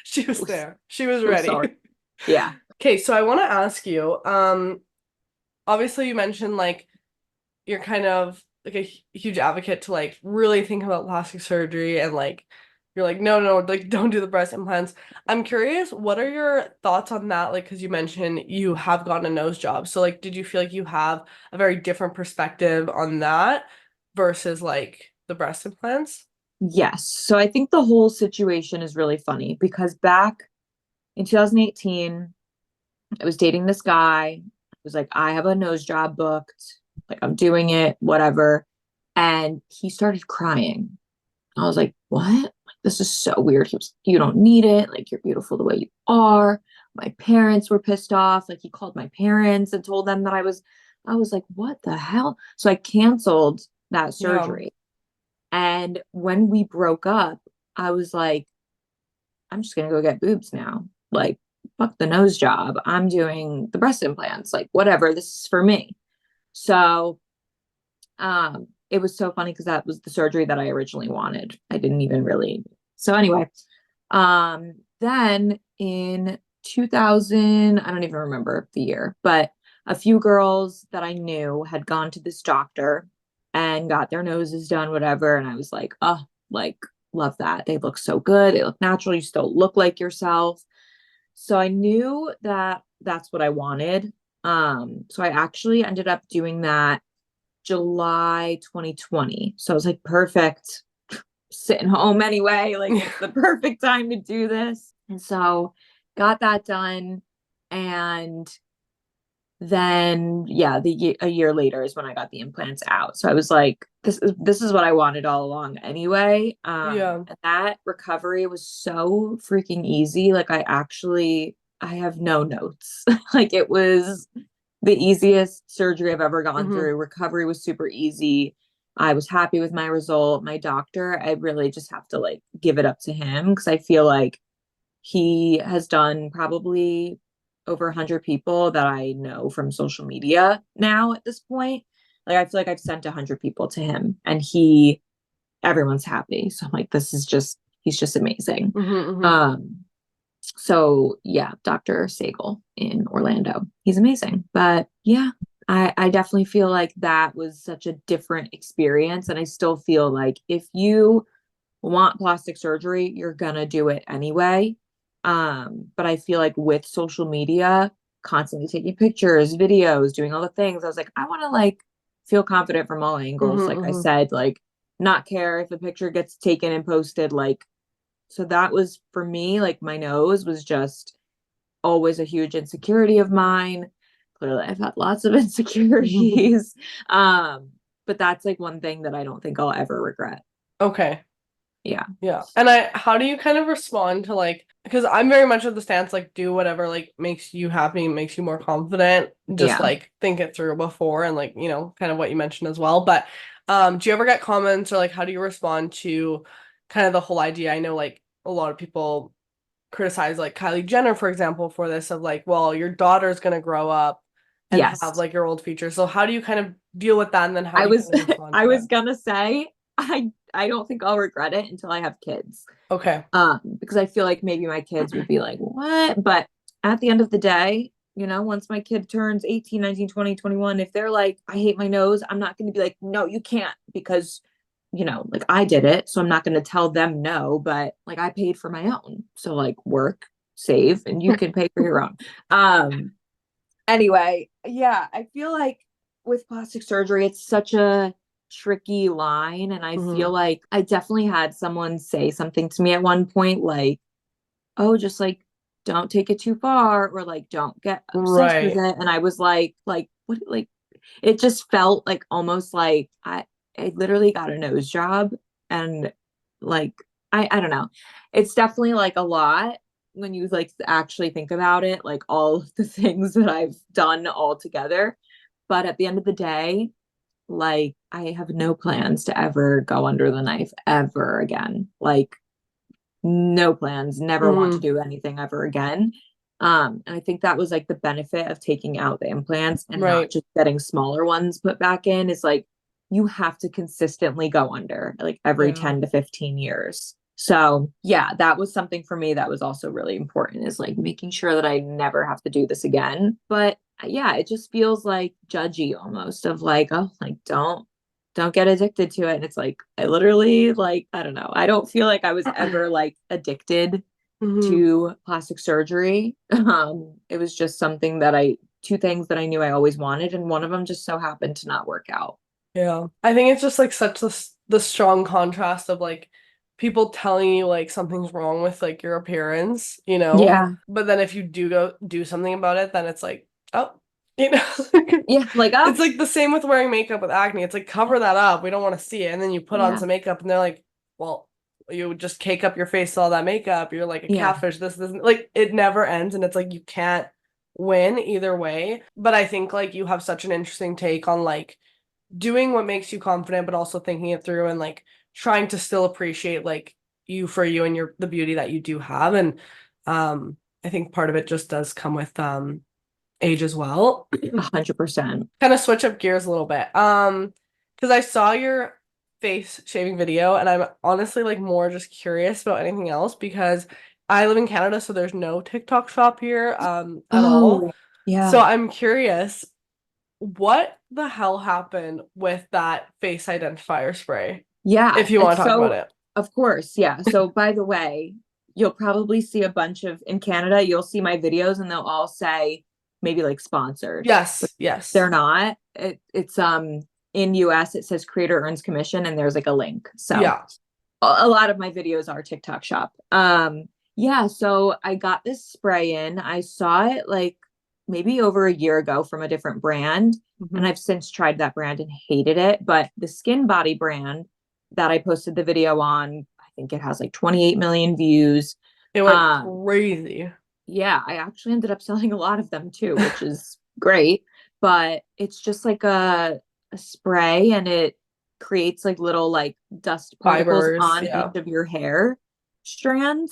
She was there. She was So sorry. ready. Yeah. Okay, so I want to ask you, obviously you mentioned like you're kind of like a huge advocate to like really think about plastic surgery and like you're like no, like don't do the breast implants. I'm curious, what are your thoughts on that? Like, because you mentioned you have gotten a nose job. So like did you feel like you have a very different perspective on that versus like the breast implants? Yes. So I think the whole situation is really funny because back in 2018, I was dating this guy. I was like, I have a nose job booked. Like, I'm doing it, whatever. And he started crying. I was like, what? Like, this is so weird. He was, you don't need it. Like, you're beautiful the way you are. My parents were pissed off. Like, he called my parents and told them that I was like, what the hell? So I canceled that Yeah. surgery. And when we broke up, I was like, I'm just gonna go get boobs now. Like, fuck the nose job. I'm doing the breast implants. Like, whatever. This is for me. So it was so funny because that was the surgery that I originally wanted. I didn't even really. So anyway, then in 2000, I don't even remember the year, but a few girls that I knew had gone to this doctor and got their noses done, whatever. And I was like, oh, like, love that. They look so good. They look natural. You still look like yourself. So I knew that that's what I wanted. So I actually ended up doing that July 2020. So I was like, perfect, sitting home anyway. Like, it's the perfect time to do this. And so got that done. And then yeah, a year later is when I got the implants out. So I was like, this is what I wanted all along anyway. Yeah. And that recovery was so freaking easy. Like, I have no notes. Like, it was the easiest surgery I've ever gone Hmm. through. Recovery was super easy. I was happy with my result. My doctor, I really just have to like give it up to him because I feel like he has done probably over 100 people that I know from social media now at this point. Like, I feel like I've sent 100 people to him and everyone's happy. So I'm like, he's just amazing. Hmm. Um, so yeah, Dr. Sagal in Orlando. He's amazing. But yeah, I definitely feel like that was such a different experience. And I still feel like if you want plastic surgery, you're gonna do it anyway. But I feel like with social media, constantly taking pictures, videos, doing all the things, I was like, I want to like feel confident from all angles. Like I Hmm. said, like not care if a picture gets taken and posted, like so that was for me, like my nose was just always a huge insecurity of mine. Clearly, I've had lots of Hmm. insecurities. But that's like one thing that I don't think I'll ever regret. Okay. Yeah. Yeah. And how do you kind of respond to like, because I'm very much of the stance like do whatever like makes you happy, makes you more confident. Just Yeah. like think it through before and like, kind of what you mentioned as well. But do you ever get comments or like how do you respond to kind of the whole idea? I know like a lot of people criticize like Kylie Jenner, for example, for this of like, well, your daughter's gonna grow up and have Yes. like your old features. So how do you kind of deal with that, and then how I do you was kind of move on I to it? was gonna say I don't think I'll regret it until I have kids. Okay. Because I feel like maybe my kids would be like, what? But at the end of the day, once my kid turns 18, 19, 20, 21, if they're like, I hate my nose, I'm not going to be like, no, you can't because, like I did it. So I'm not going to tell them no, but like I paid for my own. So like work, save, and you can pay for your own. Anyway, yeah, I feel like with plastic surgery, it's such a tricky line. And I feel Hmm. like I definitely had someone say something to me at one point, like, oh, just like don't take it too far or like don't get obsessed with Right. it. And I was like, what like it just felt like almost like I literally got a nose job and like I don't know. It's definitely like a lot when you like actually think about it, like all of the things that I've done all together. But at the end of the day, like I have no plans to ever go under the knife ever again. Like no plans, never want to Hmm. do anything ever again. And I think that was like the benefit of taking out the implants and not Right. just getting smaller ones put back in is like you have to consistently go under like every Yeah. 10 to 15 years. So, yeah, that was something for me that was also really important is like making sure that I never have to do this again. But yeah, it just feels like judgy almost of like, oh, like don't get addicted to it. And it's like, I literally, like, I don't know. I don't feel like I was ever like addicted Hmm. to plastic surgery. It was just something that two things that I knew I always wanted. And one of them just so happened to not work out. Yeah. I think it's just like such the strong contrast of like people telling you like something's wrong with like your appearance, you know? Yeah. But then if you do go do something about it, then it's like, oh, you know? Yeah. Like, oh, It's like the same with wearing makeup with acne. It's like cover that up. We don't want to see it. And then you put on yeah. some makeup and they're like, well, you just cake up your face with all that makeup. You're like a Yeah. catfish. This like it never ends. And it's like you can't win either way. But I think like you have such an interesting take on like doing what makes you confident, but also thinking it through and like trying to still appreciate like you for you and your the beauty that you do have. And I think part of it just does come with age as well. 100%. Kind of switch up gears a little bit. Because I saw your face shaving video and I'm honestly like more just curious about anything else because I live in Canada, so there's no TikTok shop here at all. Oh, So yeah. I'm curious, what the hell happened with that face identifier spray? Yeah. If you want to talk about So, it. of course, yeah. So, by the way, you'll probably see a bunch of in Canada, you'll see my videos and they'll all say maybe like sponsored, but Yes, yes. they're not. It's in US it says creator earns commission and there's like a link. So, Yeah. a lot of my videos are TikTok shop. Yeah, so I got this spray in. I saw it like maybe over a year ago from a different brand, and Hmm. I've since tried that brand and hated it. But the Skin Body brand that I posted the video on, I think it has like 28 million views. It went Um, crazy. yeah, I actually ended up selling a lot of them too, which is great. But it's just like a spray and it creates like little like dust particles Fibers, on each yeah. of your hair strands.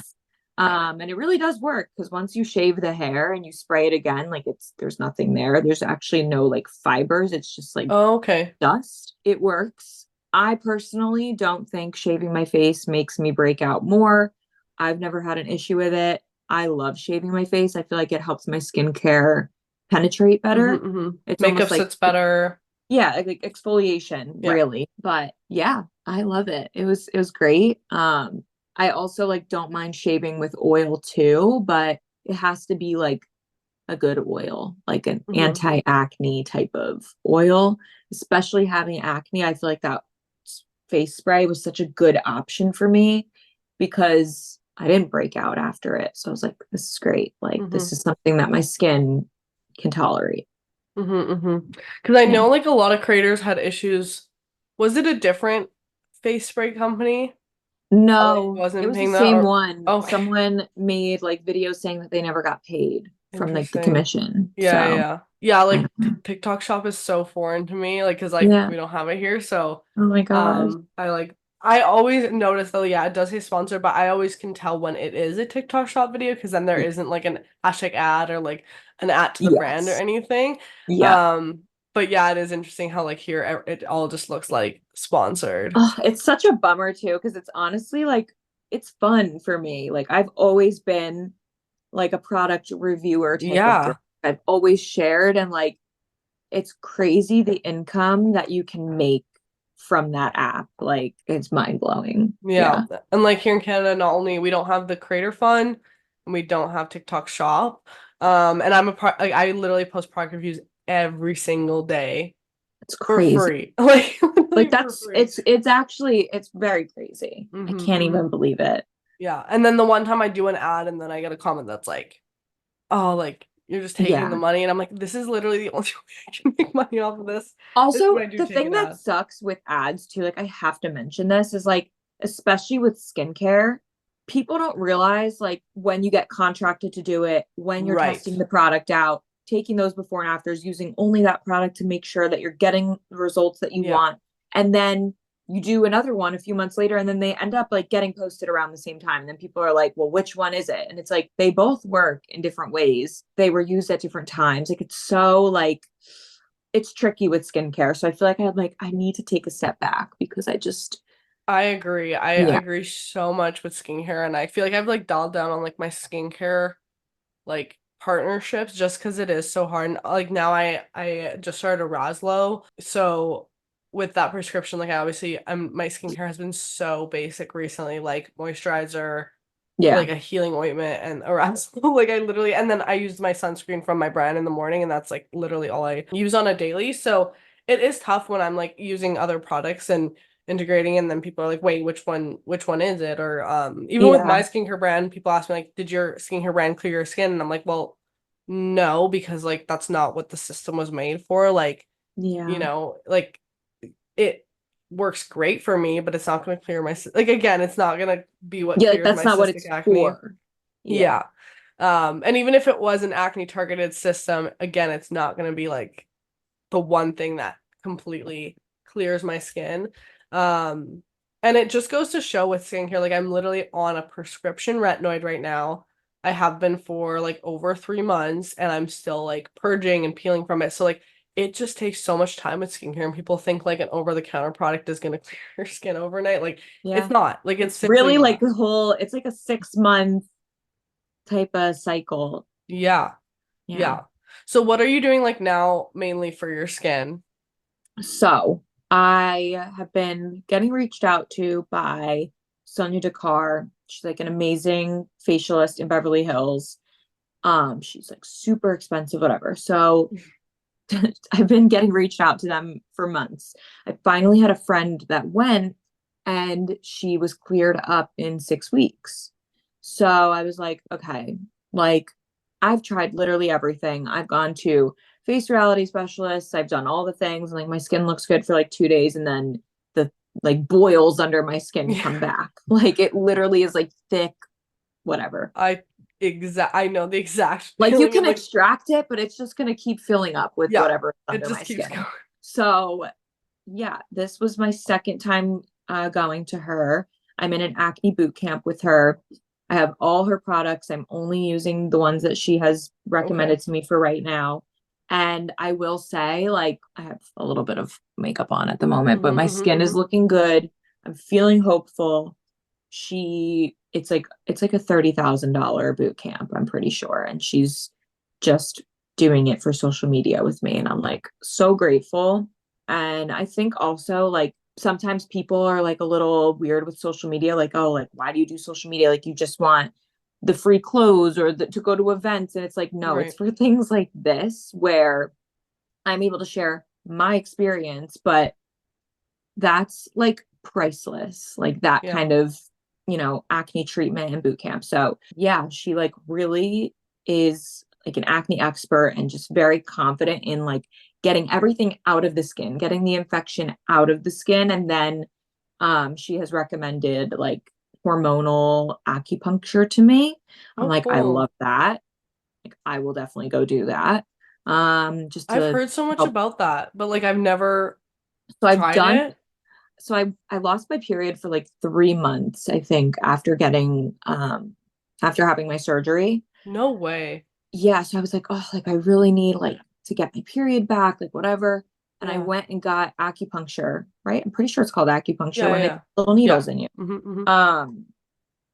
And it really does work because once you shave the hair and you spray it again, like there's nothing there. There's actually no like fibers. It's just like Oh, okay. dust. It works. I personally don't think shaving my face makes me break out more. I've never had an issue with it. I love shaving my face. I feel like it helps my skincare penetrate Hmm. better. Hmm. It's Makeup almost like, sits better. yeah, like exfoliation, Yeah. really. But yeah, I love it. It was great. I also like don't mind shaving with oil too, but it has to be like a good oil, like an Hmm. anti-acne type of oil, especially having acne. I feel like that face spray was such a good option for me because I didn't break out after it. So I was like, this is great. Like, this Hmm. is something that my skin can tolerate. Hmm. Hmm. Because I Yeah. know like a lot of creators had issues. Was it a different face spray company that like No, it wasn't was the paying that same or one. okay, Someone made like videos saying that they never got paid from like the interesting. commission. Yeah, yeah, So yeah. Yeah, I like don't know. TikTok shop is so foreign to me, like, cause like Yeah. we don't have it here. So, Oh my gosh. I always notice though, yeah, it does say sponsor, but I always can tell when it is a TikTok shop video because then there isn't like an hashtag ad or like an at to the brand or Yes. anything. Yeah. Um, but yeah, it is interesting how like here it all just looks like sponsored. Oh, it's such a bummer too, because it's honestly like it's fun for me. Like I've always been like a product reviewer type of girl. Yeah. I've always shared, and like it's crazy the income that you can make from that app. Like it's mind blowing. Yeah. Yeah. And like here in Canada, not only we don't have the creator fund and we don't have TikTok shop. And I'm a pro like I literally post product reviews every single day It's for crazy. free. Like Like literally for that's free. it's actually it's very crazy. I can't Hmm. even believe it. Yeah. And then the one time I do an ad and then I get a comment that's like, oh, like you're just taking the Yeah. money. And I'm like, this is literally the only way I can make money off of this is Also, when I do the take thing an that ad. sucks with ads too, like I have to mention this, is like, especially with skincare, people don't realize like when you get contracted to do it, when you're Right. testing the product out, taking those before and afters, using only that product to make sure that you're getting the results that you Yeah. want. And then you do another one a few months later, and then they end up like getting posted around the same time. And then people are like, well, which one is it? And it's like they both work in different ways. They were used at different times. Like it's so like it's tricky with skincare. So I feel like I need to take a step back because I just I agree. I yeah. agree so much with skincare and I feel like I've like dialed down on like my skincare like partnerships just because it is so hard. And, like now I just started a Roslo. So with that prescription, like I obviously my skincare has been so basic recently, like moisturizer, Yeah. like a healing ointment and a Roslo. Like I literally and then I use my sunscreen from my brand in the morning and that's like literally all I use on a daily. So it is tough when I'm like using other products and integrating and then people are like, wait, which one is it? Or even with my Yeah. skincare brand, people ask me like, did your skincare brand clear your skin? And I'm like, well, no, because like that's not what the system was made for. Like, Yeah. like it works great for me, but it's not going to clear my like again, it's not going to be what Yeah, like clears that's my not what cystic it's acne. for. Yeah. Yeah. And even if it was an acne targeted system, again, it's not going to be like the one thing that completely clears my skin. Um, and it just goes to show with skincare, like I'm literally on a prescription retinoid right now. I have been for like over 3 months and I'm still like purging and peeling from it. So like it just takes so much time with skincare and people think like an over-the-counter product is gonna clear your skin overnight. Like it's Yeah. not. Like it's It's simply really like not. the whole it's like a 6 month type of cycle. Yeah. Yeah. Yeah. So what are you doing like now mainly for your skin? So I have been getting reached out to by Sonia Dakar. She's like an amazing facialist in Beverly Hills. She's like super expensive, whatever. So I've been getting reached out to them for months. I finally had a friend that went and she was cleared up in 6 weeks. So I was like, okay, like I've tried literally everything. I've gone to face reality specialists, I've done all the things, and like my skin looks good for like 2 days, and then the like boils under my skin Yeah. come back. Like it literally is like thick, whatever. I know the exact Like you feeling of can like extract it, but it's just gonna keep filling up with yeah, whatever is it under just my keeps skin. going. So yeah, this was my second time going to her. I'm in an acne boot camp with her. I have all her products. I'm only using the ones that she has Okay. recommended to me for right now. And I will say, like, I have a little bit of makeup on at the moment, but my skin is Hmm. looking good. I'm feeling hopeful. It's like a $30,000 boot camp, I'm pretty sure. And she's just doing it for social media with me. And I'm like so grateful. And I think also like sometimes people are like a little weird with social media, like, oh, like why do you do social media? Like you just want the free clothes or to go to events. And it's like, no, it's Right. for things like this where I'm able to share my experience, but that's like priceless, like that Yeah. kind of, acne treatment and boot camp. So yeah, she like really is like an acne expert and just very confident in like getting everything out of the skin, getting the infection out of the skin. And then she has recommended like hormonal acupuncture to me. I'm Oh, like, I love cool. that. Like I will definitely go do that. Just I've to heard so much help. about that, but like I've never So I've tried done it. I lost my period for like 3 months, I think, after having my surgery. No way. yeah, so I was like, oh, like I really need like to get my period back, like whatever. And I Yeah. went and got acupuncture, right? I'm pretty sure it's called acupuncture Yeah, when they yeah. put little Yeah. needles in you. Hmm, hmm. Um,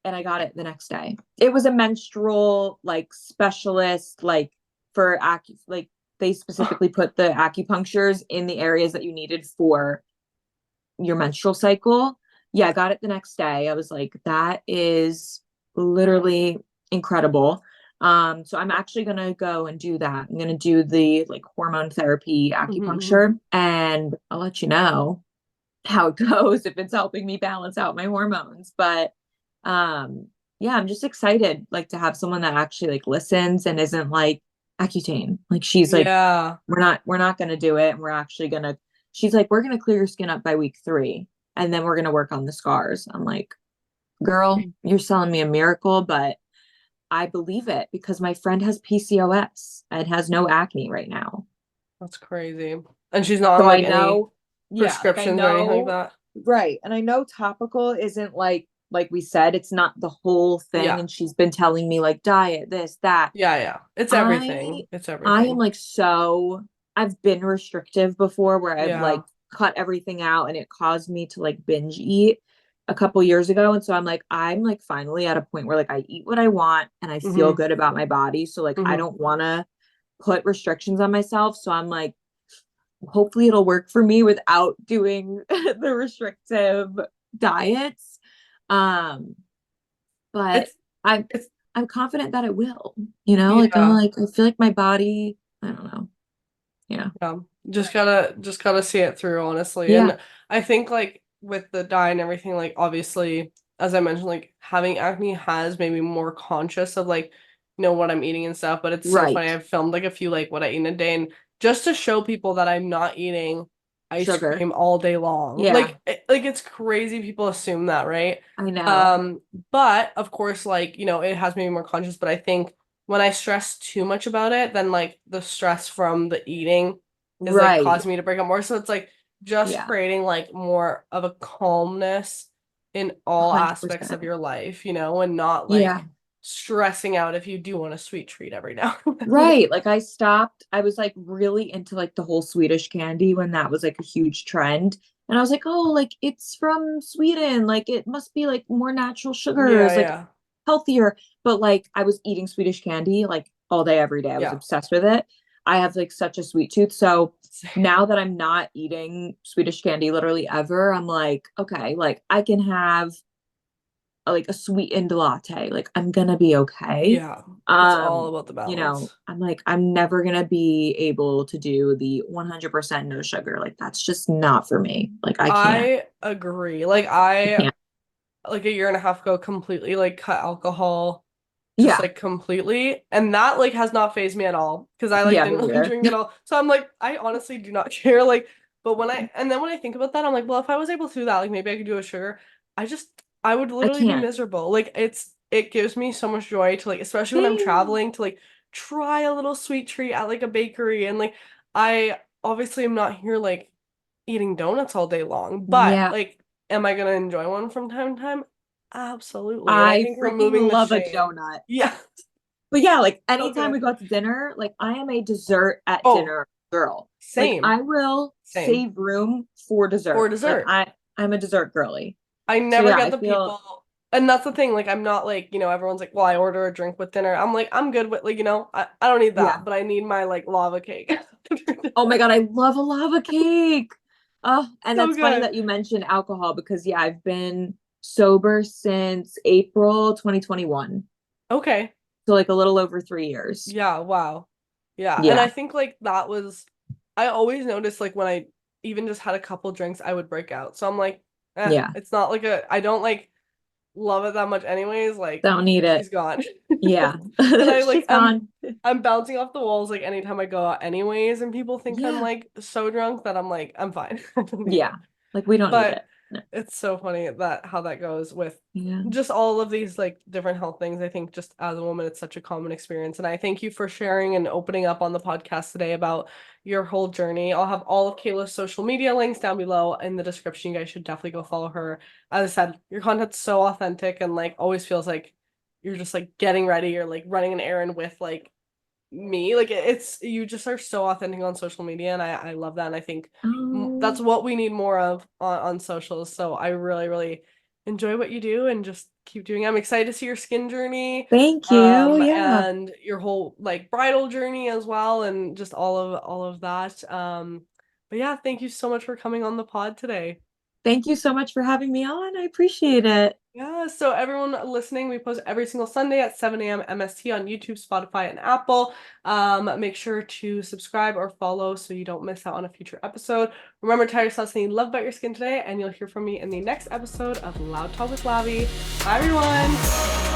and I got it the next day. It was a menstrual like specialist, like for like they specifically put the acupunctures in the areas that you needed for your menstrual cycle. Yeah, I got it the next day. I was like, that is literally incredible. So I'm actually gonna go and do that. I'm gonna do the like hormone therapy Hmm. acupuncture, and I'll let you know how it goes if it's helping me balance out my hormones. But um yeah, I'm just excited like to have someone that actually like listens and isn't like Accutane. Like she's like, Yeah. we're not gonna do it, and we're actually gonna she's like, we're gonna clear your skin up by week 3, and then we're gonna work on the scars. I'm like, girl, you're selling me a miracle, but I believe it because my friend has PCOS and has no acne right now. That's crazy. And she's not on So I like any know, yeah, like I prescriptions or anything like know, that. right. And I know topical isn't like we said, it's not the whole thing. Yeah. And she's been telling me like diet, this, that. Yeah, yeah. It's I everything. It's I am everything. like so I've been restrictive before where I've Yeah. like cut everything out and it caused me to like binge eat a couple years ago. And so I'm like finally at a point where like I eat what I want and I feel Hmm, good about my body. So like I hmm. don't want to put restrictions on myself. So I'm like, hopefully it'll work for me without doing the restrictive diets. Um, but It's I'm it's I'm confident that it will, you know, like I'm yeah. like, I feel like my body, I don't know. Yeah. Yeah. Just gotta see it through, honestly. Yeah. And I think like with the diet and everything, like obviously, as I mentioned, like having acne has made me more conscious of like, what I'm eating and stuff. But it's so Right. funny. I've filmed like a few like what I eat in a day and just to show people that I'm not eating ice Sugar. cream all day long. Yeah. Like it's crazy people assume that, right? I know. Um, but of course, like, it has made me more conscious, but I think when I stress too much about it, then like the stress from the eating is like Right. causing me to break up more. So it's like just Yeah. creating like more of a calmness in all aspects of 100%. your life, and not Yeah. like stressing out if you do want a sweet treat every now and then. Right. Like I stopped, I was like really into like the whole Swedish candy when that was like a huge trend. And I was like, oh, like it's from Sweden. Like it must be like more natural Yeah, sugars, like yeah, healthier. But like I was eating Swedish candy like all day, every day. I was yeah. obsessed with it. I have like such a sweet tooth. So now that I'm not eating Swedish candy literally ever, I'm like, okay, like I can have like a sweetened latte. Like I'm gonna be okay. Yeah. It's all Um, about the you know, balance. I'm like, I'm never gonna be able to do the 100% no sugar. Like that's just not for me. Like I can't. I agree. Like I I can't. like a year and a half ago completely like cut alcohol just Yeah. like completely and that like has not phased me at all because I like Yeah, me didn't like neither. drink at all. So I'm like I honestly do not care like but when I think about that I'm like well if I was able to do that like maybe I could do a sugar. I would I literally be can't. miserable. Like it gives me so much joy to like especially when I'm Same. traveling to like try a little sweet treat at like a bakery and like I obviously am not here like eating donuts all day long, but Yeah. like, am I gonna enjoy one from time to time? Absolutely. And I I think freaking removing the love a shame. donut. Yeah. But yeah, like So anytime we good. go out to dinner, like I am a dessert at Oh, dinner girl. Like same. I will Same. save room for For dessert. Like dessert. I'm a dessert girly. I So never yeah, get I the feel people, and that's the thing. Like, I'm not like, everyone's like, well, I order a drink with dinner. I'm like, I'm good with, like, I don't need yeah. that, but I need my, like, lava cake. Oh my God, I love a lava cake. Oh, and So that's funny good. that you mentioned alcohol because yeah, I've been sober since April 2021. Okay. So like a little over 3 years. Yeah, wow. Yeah, and I Yeah. think like that was I always noticed like when I even just had a couple drinks, I would break out. So I'm like, Yeah. it's not like I don't like love it that much anyways. Like Don't need it. she's gone. Yeah. And I like She's gone. I'm bouncing off the walls like anytime I go out anyways, and people think I'm Yeah. like so drunk that I'm like, I'm fine. I don't need Yeah. it. Like we don't need But it. No. it's so funny that how that goes with Yeah. just all of these like different health things. I think just as a woman, it's such a common experience. And I thank you for sharing and opening up on the podcast today about your whole journey. I'll have all of Kayla's social media links down below in the description. You guys should definitely go follow her. As I said, your content's so authentic and like always feels like you're just like getting ready or like running an errand with like me. Like it's you just are so authentic on social media, and I love that, and I think that's Oh, what we need more of on socials. So I really really enjoy what you do, and just keep doing it. I'm excited to see your skin journey, thank you. Yeah. and your whole like bridal journey as well, and just all of that. But yeah, thank you so much for coming on the pod today. Thank you so much for having me on. I appreciate it. Yeah, so everyone listening, we post every single Sunday at 7 a.m. MST on YouTube, Spotify, and Apple. Make sure to subscribe or follow so you don't miss out on a future episode. Remember to tell yourself something you love about your skin today, and you'll hear from me in the next episode of Loud Talk with Lavi. Bye, everyone.